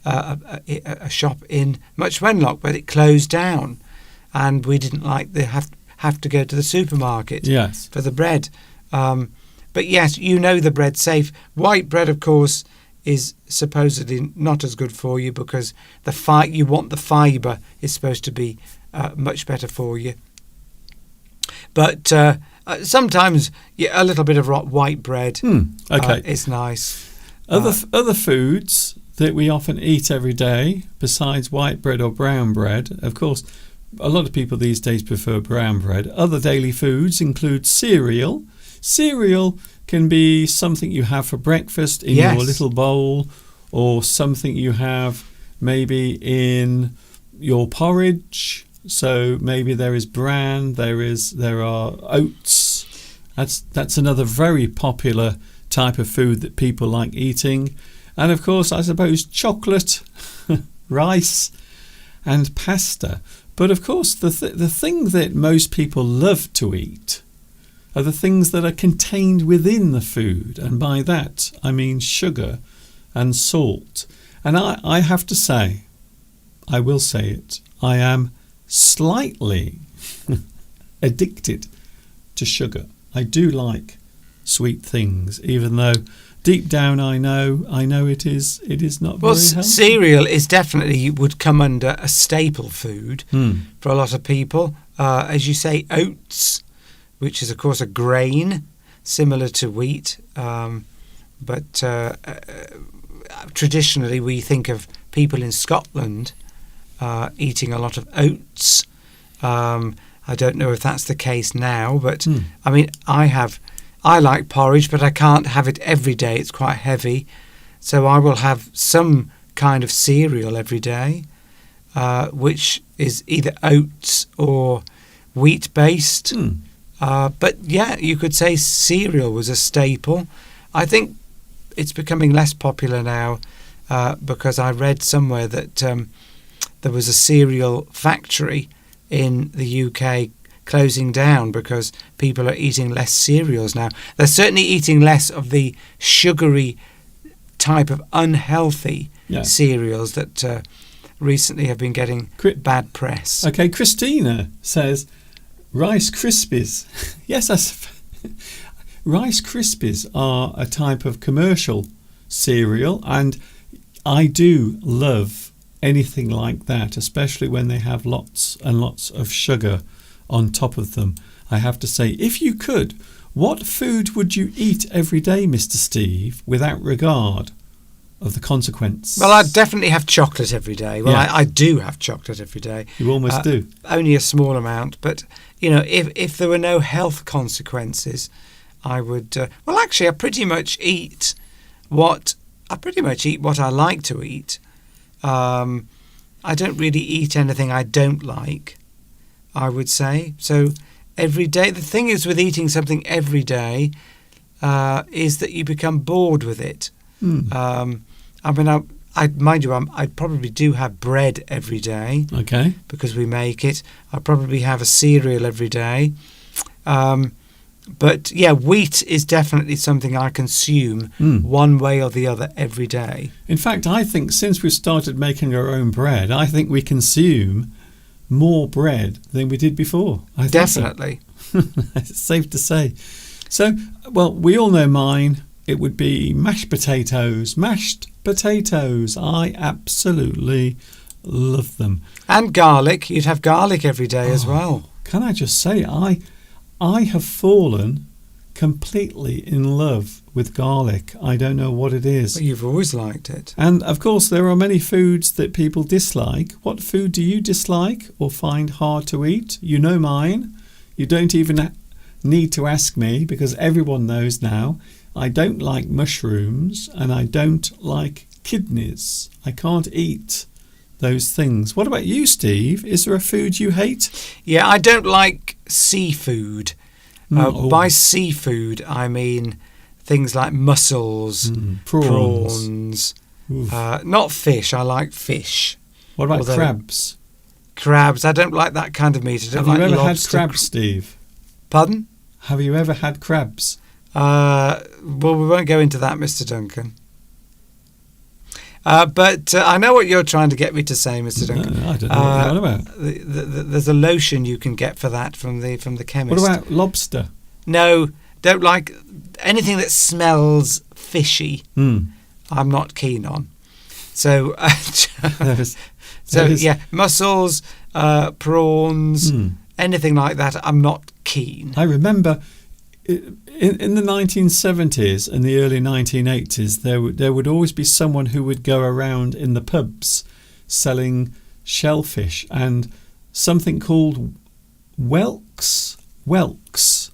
a shop in Much Wenlock, but it closed down, and we didn't like have to go to the supermarket for the bread. But yes, the bread's safe. White bread, of course, is supposedly not as good for you because you want the fibre is supposed to be much better for you. But sometimes a little bit of white bread is nice. Other foods that we often eat every day, besides white bread or brown bread, of course, a lot of people these days prefer brown bread. Other daily foods include cereal. Cereal can be something you have for breakfast in your little bowl, or something you have maybe in your porridge. So maybe there is bran, there are oats. That's another very popular type of food that people like eating. And of course, I suppose chocolate, rice and pasta. But of course, the thing that most people love to eat are the things that are contained within the food. And by that, I mean sugar and salt. And I have to say, I will say it, I am slightly addicted to sugar. I do like sweet things, even though deep down I know it is not very healthy. Well, cereal is definitely would come under a staple food for a lot of people. As you say, oats, which is of course a grain similar to wheat, but traditionally we think of people in Scotland eating a lot of oats. I don't know if that's the case now, but I like porridge, but I can't have it every day. It's quite heavy. So I will have some kind of cereal every day, which is either oats or wheat-based. But yeah, you could say cereal was a staple. I think it's becoming less popular now because I read somewhere that there was a cereal factory in the UK closing down because people are eating less cereals now. They're certainly eating less of the sugary type of unhealthy cereals that recently have been getting bad press. Okay, Christina says Rice Krispies. Yes, Rice Krispies are a type of commercial cereal, and I do love anything like that, especially when they have lots and lots of sugar on top of them. I have to say, if you could, what food would you eat every day, Mr. Steve, without regard of the consequence? Well, I'd definitely have chocolate every day. Well, I do have chocolate every day. You almost do. Only a small amount, but if there were no health consequences, I would. I pretty much eat what I like to eat. I don't really eat anything I don't like, I would say. So every day, the thing is with eating something every day is that you become bored with it. I probably do have bread every day. Okay. Because we make it. I probably have a cereal every day. But yeah, wheat is definitely something I consume one way or the other every day. In fact, I think since we've started making our own bread, I think we consume more bread than we did before. I think Definitely. So. It's safe to say. So, well, we all know mine. It would be mashed potatoes. Mashed potatoes. I absolutely love them. And garlic. You'd have garlic every day as well. Can I just say, I have fallen completely in love with garlic. I don't know what it is. But you've always liked it. And of course, there are many foods that people dislike. What food do you dislike or find hard to eat? You know mine. You don't even need to ask me because everyone knows now. I don't like mushrooms and I don't like kidneys. I can't eat those things. What about you, Steve? Is there a food you hate? Yeah, I don't like seafood. By seafood, I mean things like mussels, prawns. Not fish. I like fish. What about crabs? Crabs. I don't like that kind of meat. I don't Have you like ever lobster. had crabs, Steve? Pardon? Have you ever had crabs? Well, we won't go into that, Mr. Duncan. But I know what you're trying to get me to say, Mr. Duncan. No, I don't know what you're on about. There's a lotion you can get for that from the chemist. What about lobster? No, don't like anything that smells fishy. I'm not keen on. So, yeah, mussels, prawns, anything like that. I'm not keen. I remember in the 1970s and the early 1980s, there would always be someone who would go around in the pubs selling shellfish and something called whelks. Whelks.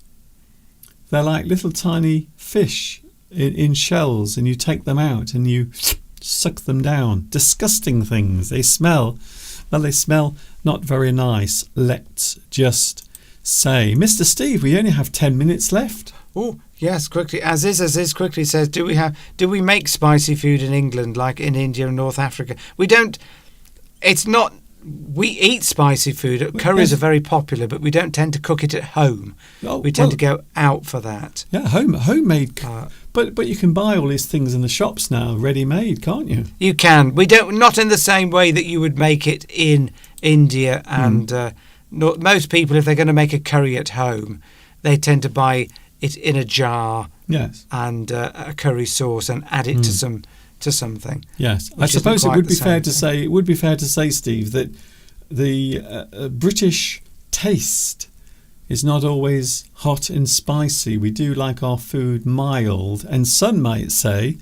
They're like little tiny fish in shells, and you take them out and you suck them down. Disgusting things. They smell not very nice. Let's just say, Mr. Steve, we only have 10 minutes left. Oh, yes, quickly. As is quickly says, do we make spicy food in England like in India and North Africa? We don't. It's not. We eat spicy food. Curries are very popular, but we don't tend to cook it at home. We tend to go out for that. Yeah, homemade. But you can buy all these things in the shops now, ready-made, can't you? You can. We don't. Not in the same way that you would make it in India and. Most people, if they're going to make a curry at home, they tend to buy it in a jar. Yes. And a curry sauce and add it to something. Yes, I suppose it would be fair to say. It would be fair to say, Steve, that the British taste is not always hot and spicy. We do like our food mild, and some might say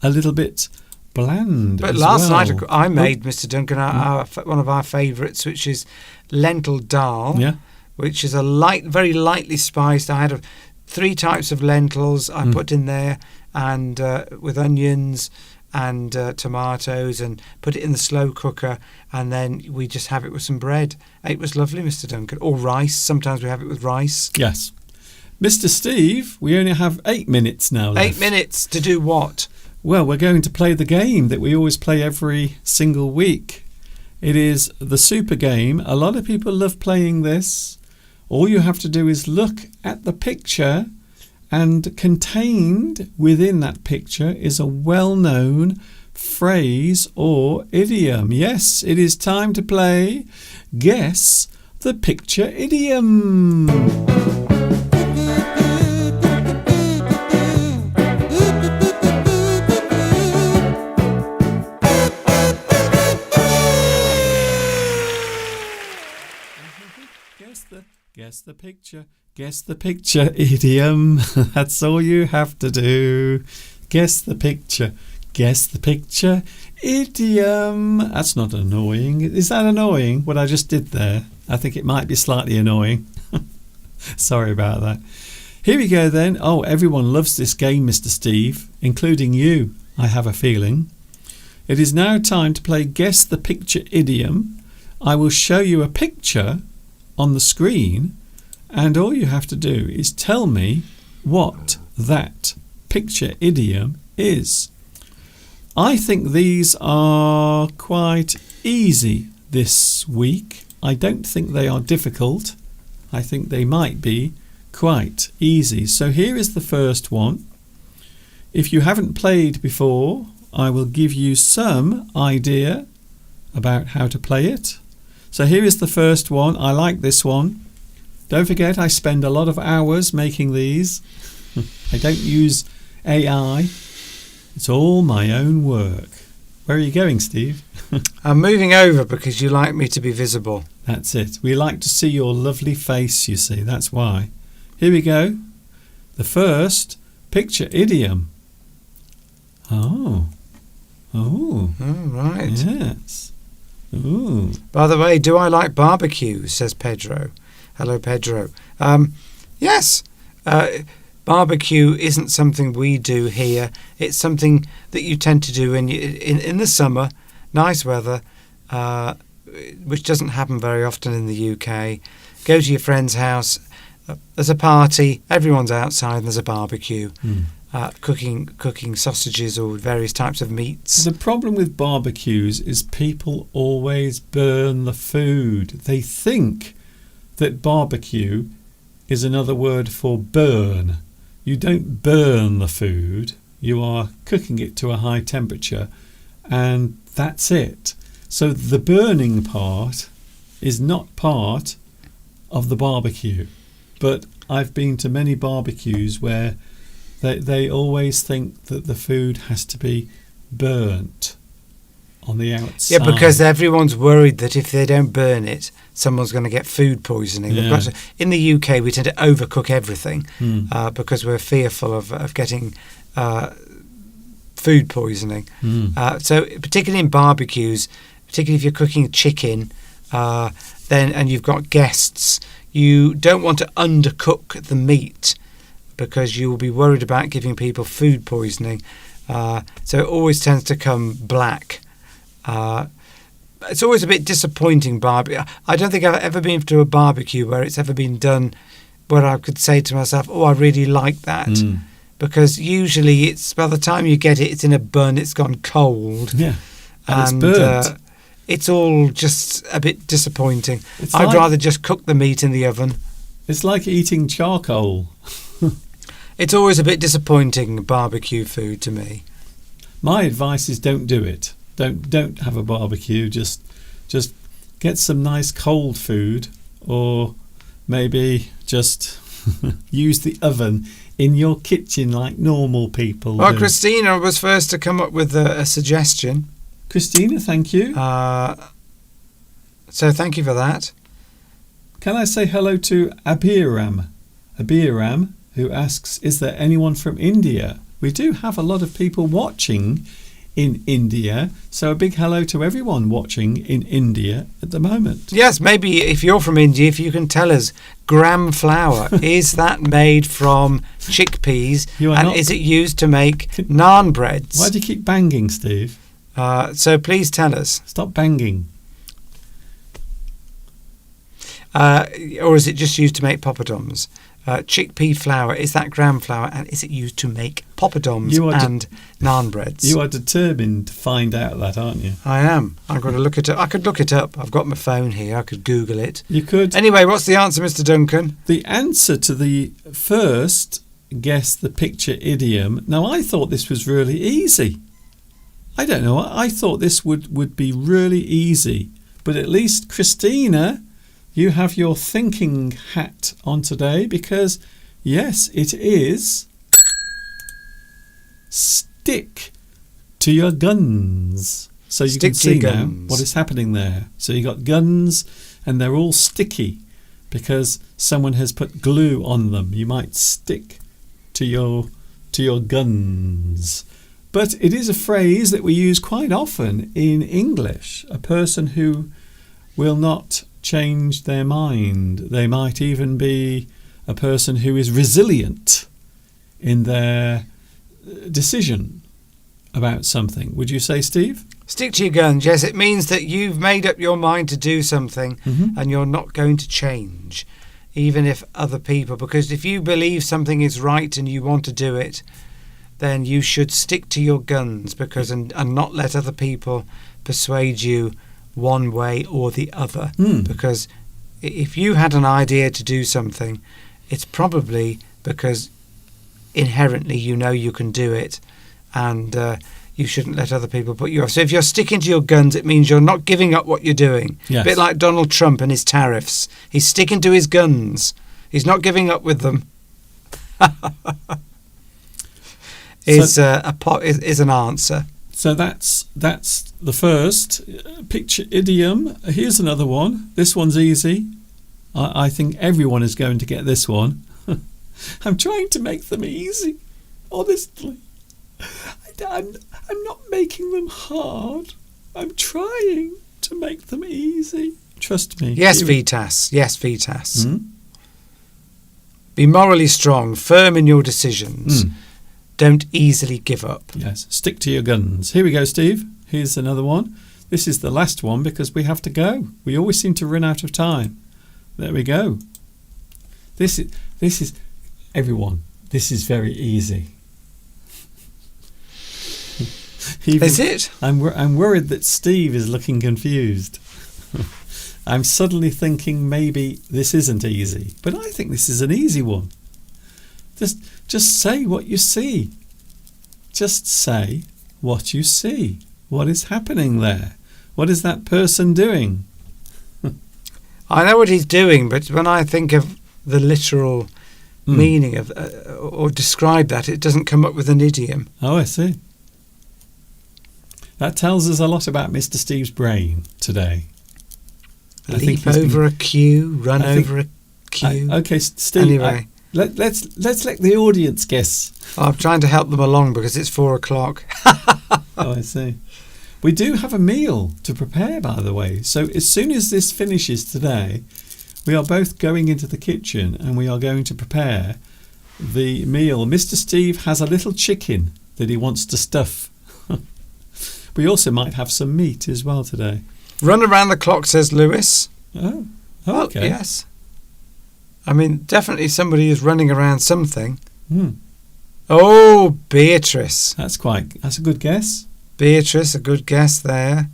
a little bit bland. But last night I made, Mr. Duncan, one of our favourites, which is lentil dal, which is very lightly spiced. I had 3 types of lentils I put in there, and with onions and tomatoes, and put it in the slow cooker, and then we just have it with some bread. It was lovely, Mr. Duncan. Or rice. Sometimes we have it with rice. Yes. Mr. Steve, we only have 8 minutes now left. 8 minutes to do what? Well, we're going to play the game that we always play every single week. It is the Super Game. A lot of people love playing this. All you have to do is look at the picture, and contained within that picture is a well-known phrase or idiom. Yes, it is time to play Guess the Picture Idiom. Guess the picture idiom. That's all you have to do. Guess the picture idiom. That's not annoying. Is that annoying, what I just did there? I think it might be slightly annoying. Sorry about that. Here we go then. Oh, everyone loves this game, Mr. Steve, including you, I have a feeling. It is now time to play Guess the Picture Idiom. I will show you a picture on the screen, and all you have to do is tell me what that picture idiom is. I think these are quite easy this week. I don't think they are difficult. I think they might be quite easy. So here is the first one. If you haven't played before, I will give you some idea about how to play it. So here is the first one. I like this one. Don't forget, I spend a lot of hours making these. I don't use AI. It's all my own work. Where are you going, Steve? I'm moving over because you like me to be visible. That's it. We like to see your lovely face, you see. That's why. Here we go. The first picture idiom. Oh. Oh. Oh, right. Yes. Ooh. By the way, do I like barbecue? Says Pedro. Hello, Pedro. Yes. Barbecue isn't something we do here. It's something that you tend to do in the summer, nice weather, which doesn't happen very often in the UK. Go to your friend's house. There's a party. Everyone's outside. And there's a barbecue. Cooking sausages or various types of meats. The problem with barbecues is people always burn the food. They think that barbecue is another word for burn. You don't burn the food. You are cooking it to a high temperature, and that's it. So the burning part is not part of the barbecue. But I've been to many barbecues where they always think that the food has to be burnt on the outside. Yeah, because everyone's worried that if they don't burn it, someone's going to get food poisoning. Yeah. In the UK, we tend to overcook everything because we're fearful of getting food poisoning. So particularly in barbecues, particularly if you're cooking chicken, and you've got guests, you don't want to undercook the meat because you will be worried about giving people food poisoning. So it always tends to come black. It's always a bit disappointing. I don't think I've ever been to a barbecue where it's ever been done where I could say to myself, oh, I really like that. Because usually it's by the time you get it, it's in a bun, it's gone cold. Yeah, and it's burnt. It's all just a bit disappointing. I'd rather just cook the meat in the oven. It's like eating charcoal. It's always a bit disappointing, barbecue food to me. My advice is don't do it. Don't have a barbecue. Just get some nice cold food, or maybe just use the oven in your kitchen like normal people Well, do. Christina was first to come up with a suggestion. Christina, thank you. So thank you for that. Can I say hello to Abiram, who asks, is there anyone from India? We do have a lot of people watching in India, so a big hello to everyone watching in India at the moment. Yes, maybe if you're from India, if you can tell us, gram flour, is that made from chickpeas, is it used to make naan breads? Why do you keep banging, Steve? So please tell us. Stop banging. Or is it just used to make poppadoms? Chickpea flour, is that gram flour, and is it used to make poppadoms and naan breads? You are determined to find out that, aren't you? I am. I've got to look it up. I could look it up. I've got my phone here. I could Google it. You could. Anyway, what's the answer, Mr. Duncan? The answer to the first guess the picture idiom. Now, I thought this was really easy. I don't know. I thought this would be really easy. But at least, Christina, you have your thinking hat on today because, yes, it is stick to your guns. So you can see now what is happening there. So you got guns and they're all sticky because someone has put glue on them. You might stick to your guns. But it is a phrase that we use quite often in English. A person who will not change their mind. They might even be a person who is resilient in their decision about something. Would you say, Steve? Stick to your guns. Yes, it means that you've made up your mind to do something and you're not going to change, even if other people, because if you believe something is right and you want to do it, then you should stick to your guns and not let other people persuade you one way or the other. Because if you had an idea to do something, it's probably because inherently you know you can do it, and you shouldn't let other people put you off. So if you're sticking to your guns, it means you're not giving up what you're doing. Yes. A bit like Donald Trump and his tariffs. He's sticking to his guns. He's not giving up with them. Is an answer. So that's the first picture idiom. Here's another one. This one's easy. I think everyone is going to get this one. I'm trying to make them easy, honestly. I'm not making them hard. I'm trying to make them easy. Trust me. Yes, Vitas. Yes, Vitas. Hmm? Be morally strong, firm in your decisions. Don't easily give up. Yes, stick to your guns. Here we go, Steve. Here's another one. This is the last one because we have to go. We always seem to run out of time. There we go. This is everyone. This is very easy. Is it? I'm worried that Steve is looking confused. I'm suddenly thinking maybe this isn't easy, but I think this is an easy one. Just say what you see. Just say what you see. What is happening there? What is that person doing? I know what he's doing, but when I think of the literal meaning of or describe that, it doesn't come up with an idiom. Oh, I see. That tells us a lot about Mr. Steve's brain today. Leap over a queue, run over a queue. Okay, Steve. Anyway, let's let the audience guess. I'm trying to help them along because it's 4:00. Oh, I see. We do have a meal to prepare, by the way. So as soon as this finishes today, we are both going into the kitchen and we are going to prepare the meal. Mr. Steve has a little chicken that he wants to stuff. We also might have some meat as well today. Run around the clock, says Lewis. Oh, Well, okay. yes. I mean, definitely somebody is running around something. Oh, Beatrice. That's a good guess. Beatrice, a good guess there.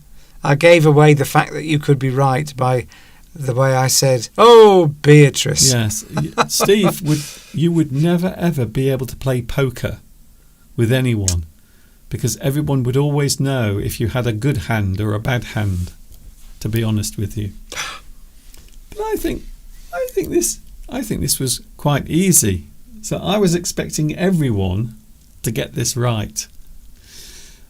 I gave away the fact that you could be right by the way I said, oh, Beatrice. Yes. Steve, you would never ever be able to play poker with anyone because everyone would always know if you had a good hand or a bad hand, to be honest with you. But I think this was quite easy. So I was expecting everyone to get this right.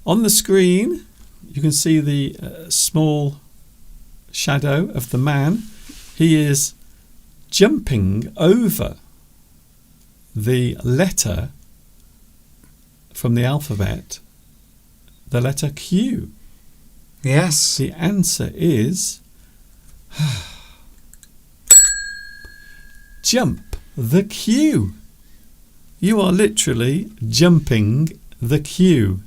On the screen, you can see the small shadow of the man. He is jumping over the letter from the alphabet, the letter Q. Yes. The answer is jump the queue. You are literally jumping the queue.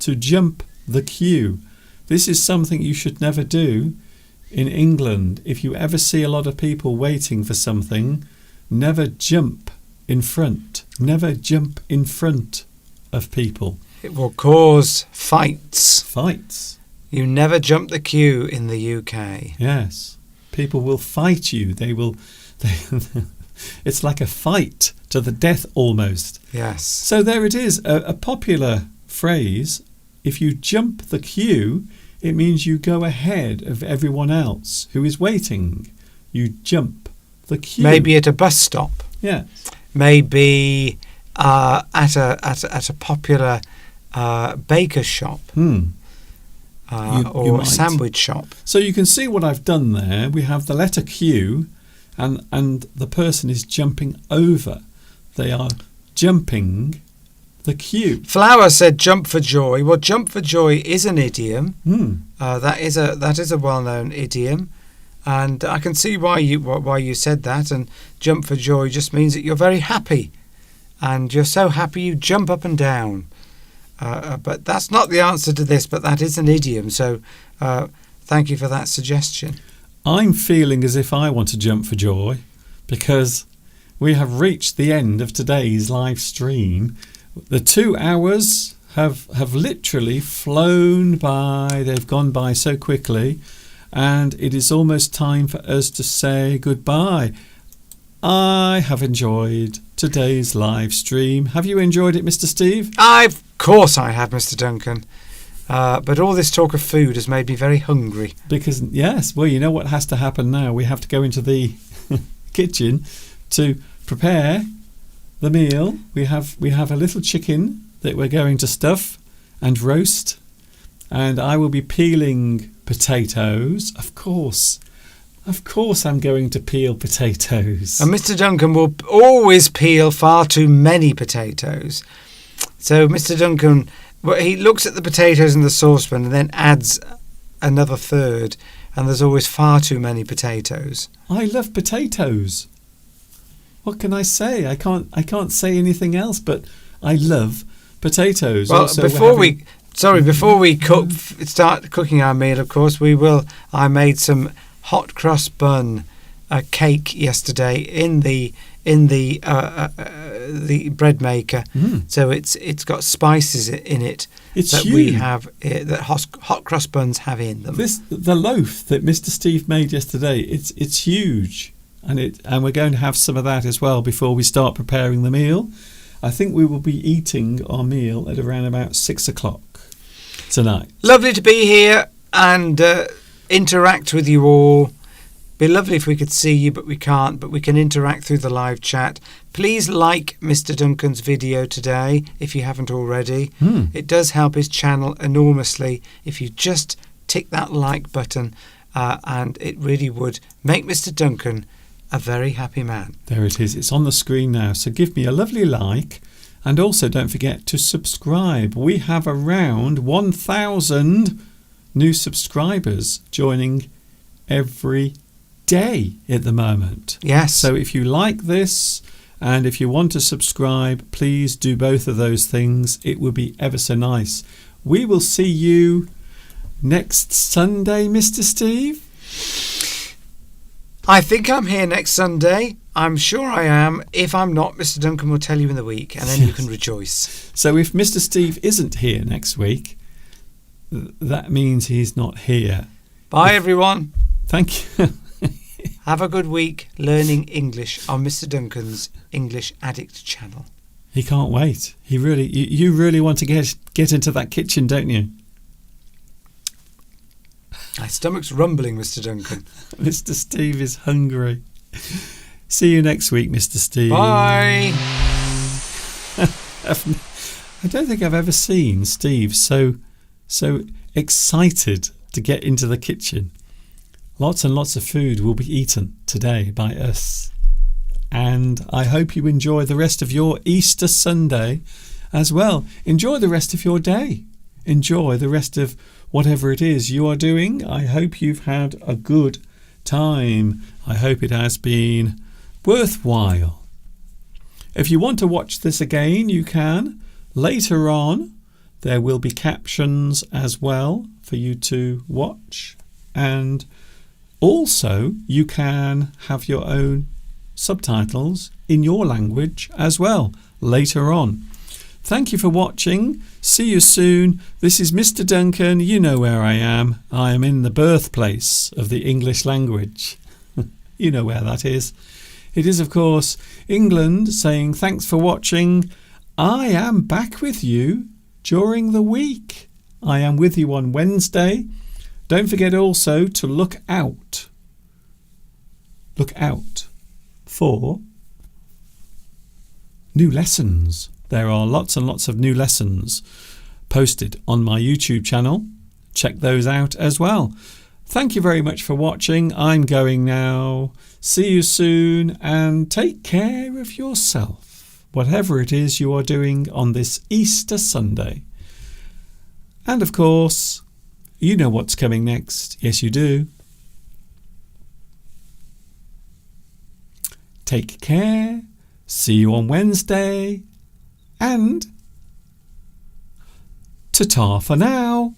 To jump the queue. This is something you should never do in England. If you ever see a lot of people waiting for something, never jump in front. Never jump in front of people. It will cause fights. Fights. You never jump the queue in the UK. Yes. People will fight you. It's like a fight to the death almost. Yes. So there it is, a popular phrase. If you jump the queue, it means you go ahead of everyone else who is waiting. You jump the queue. Maybe at a bus stop. Yeah. Maybe at a popular baker's shop. Or a sandwich shop. So you can see what I've done there. We have the letter Q and the person is jumping over. They are jumping the queue. Flower said jump for joy. Well, jump for joy is an idiom. That is a well-known idiom. And I can see why you said that. And jump for joy just means that you're very happy. And you're so happy you jump up and down. But that's not the answer to this, but that is an idiom. So thank you for that suggestion. I'm feeling as if I want to jump for joy because we have reached the end of today's live stream. The 2 hours have literally flown by. They've gone by so quickly, and it is almost time for us to say goodbye. I have enjoyed today's live stream. Have you enjoyed it, Mr. Steve? Of course I have, Mr. Duncan. But all this talk of food has made me very hungry. Because, yes, well, you know what has to happen now? We have to go into the kitchen to prepare the meal. We have a little chicken that we're going to stuff and roast. And I will be peeling potatoes, of course. Of course I'm going to peel potatoes. And Mr. Duncan will always peel far too many potatoes. So Mr. Duncan, he looks at the potatoes in the saucepan and then adds another third. And there's always far too many potatoes. I love potatoes. What can I say? I can't say anything else, but I love potatoes. Well, also, before we start cooking our meal, of course, I made some hot cross bun cake yesterday in the bread maker. So it's got spices in it that hot cross buns have in them. The loaf that Mr. Steve made yesterday, it's huge, and we're going to have some of that as well before we start preparing the meal. I think we will be eating our meal at around about 6 o'clock tonight. Lovely to be here and interact with you all. Be lovely if we could see you, but we can't. But we can interact through the live chat. Please like Mr. Duncan's video today if you haven't already. It does help his channel enormously if you just tick that like button, and it really would make Mr. Duncan a very happy man. There it is. It's on the screen now. So give me a lovely like, and also don't forget to subscribe. We have around 1,000 new subscribers joining every day at the moment. Yes. So if you like this and if you want to subscribe, please do both of those things. It would be ever so nice. We will see you next Sunday, Mr. Steve. I think I'm here next Sunday. I'm sure I am. If I'm not, Mr. Duncan will tell you in the week, and then you can rejoice. So if Mr. Steve isn't here next week, that means he's not here. Bye, everyone. Thank you. Have a good week learning English on Mr. Duncan's English Addict channel. He can't wait. You really want to get into that kitchen, don't you? My stomach's rumbling, Mr. Duncan. Mr. Steve is hungry. See you next week, Mr. Steve. Bye. I don't think I've ever seen Steve so excited to get into the kitchen. Lots and lots of food will be eaten today by us. And I hope you enjoy the rest of your Easter Sunday as well. Enjoy the rest of your day. Enjoy the rest of whatever it is you are doing. I hope you've had a good time. I hope it has been worthwhile. If you want to watch this again, you can. Later on, there will be captions as well for you to watch. And also, you can have your own subtitles in your language as well later on. Thank you for watching. See you soon. This is Mr. Duncan. You know where I am. I am in the birthplace of the English language. You know where that is. It is, of course, England, saying thanks for watching. I am back with you during the week. I am with you on Wednesday. Don't forget also to look out. Look out for new lessons. There are lots and lots of new lessons posted on my YouTube channel. Check those out as well. Thank you very much for watching. I'm going now. See you soon and take care of yourself, whatever it is you are doing on this Easter Sunday. And of course, you know what's coming next. Yes, you do. Take care. See you on Wednesday. And ta-ta for now.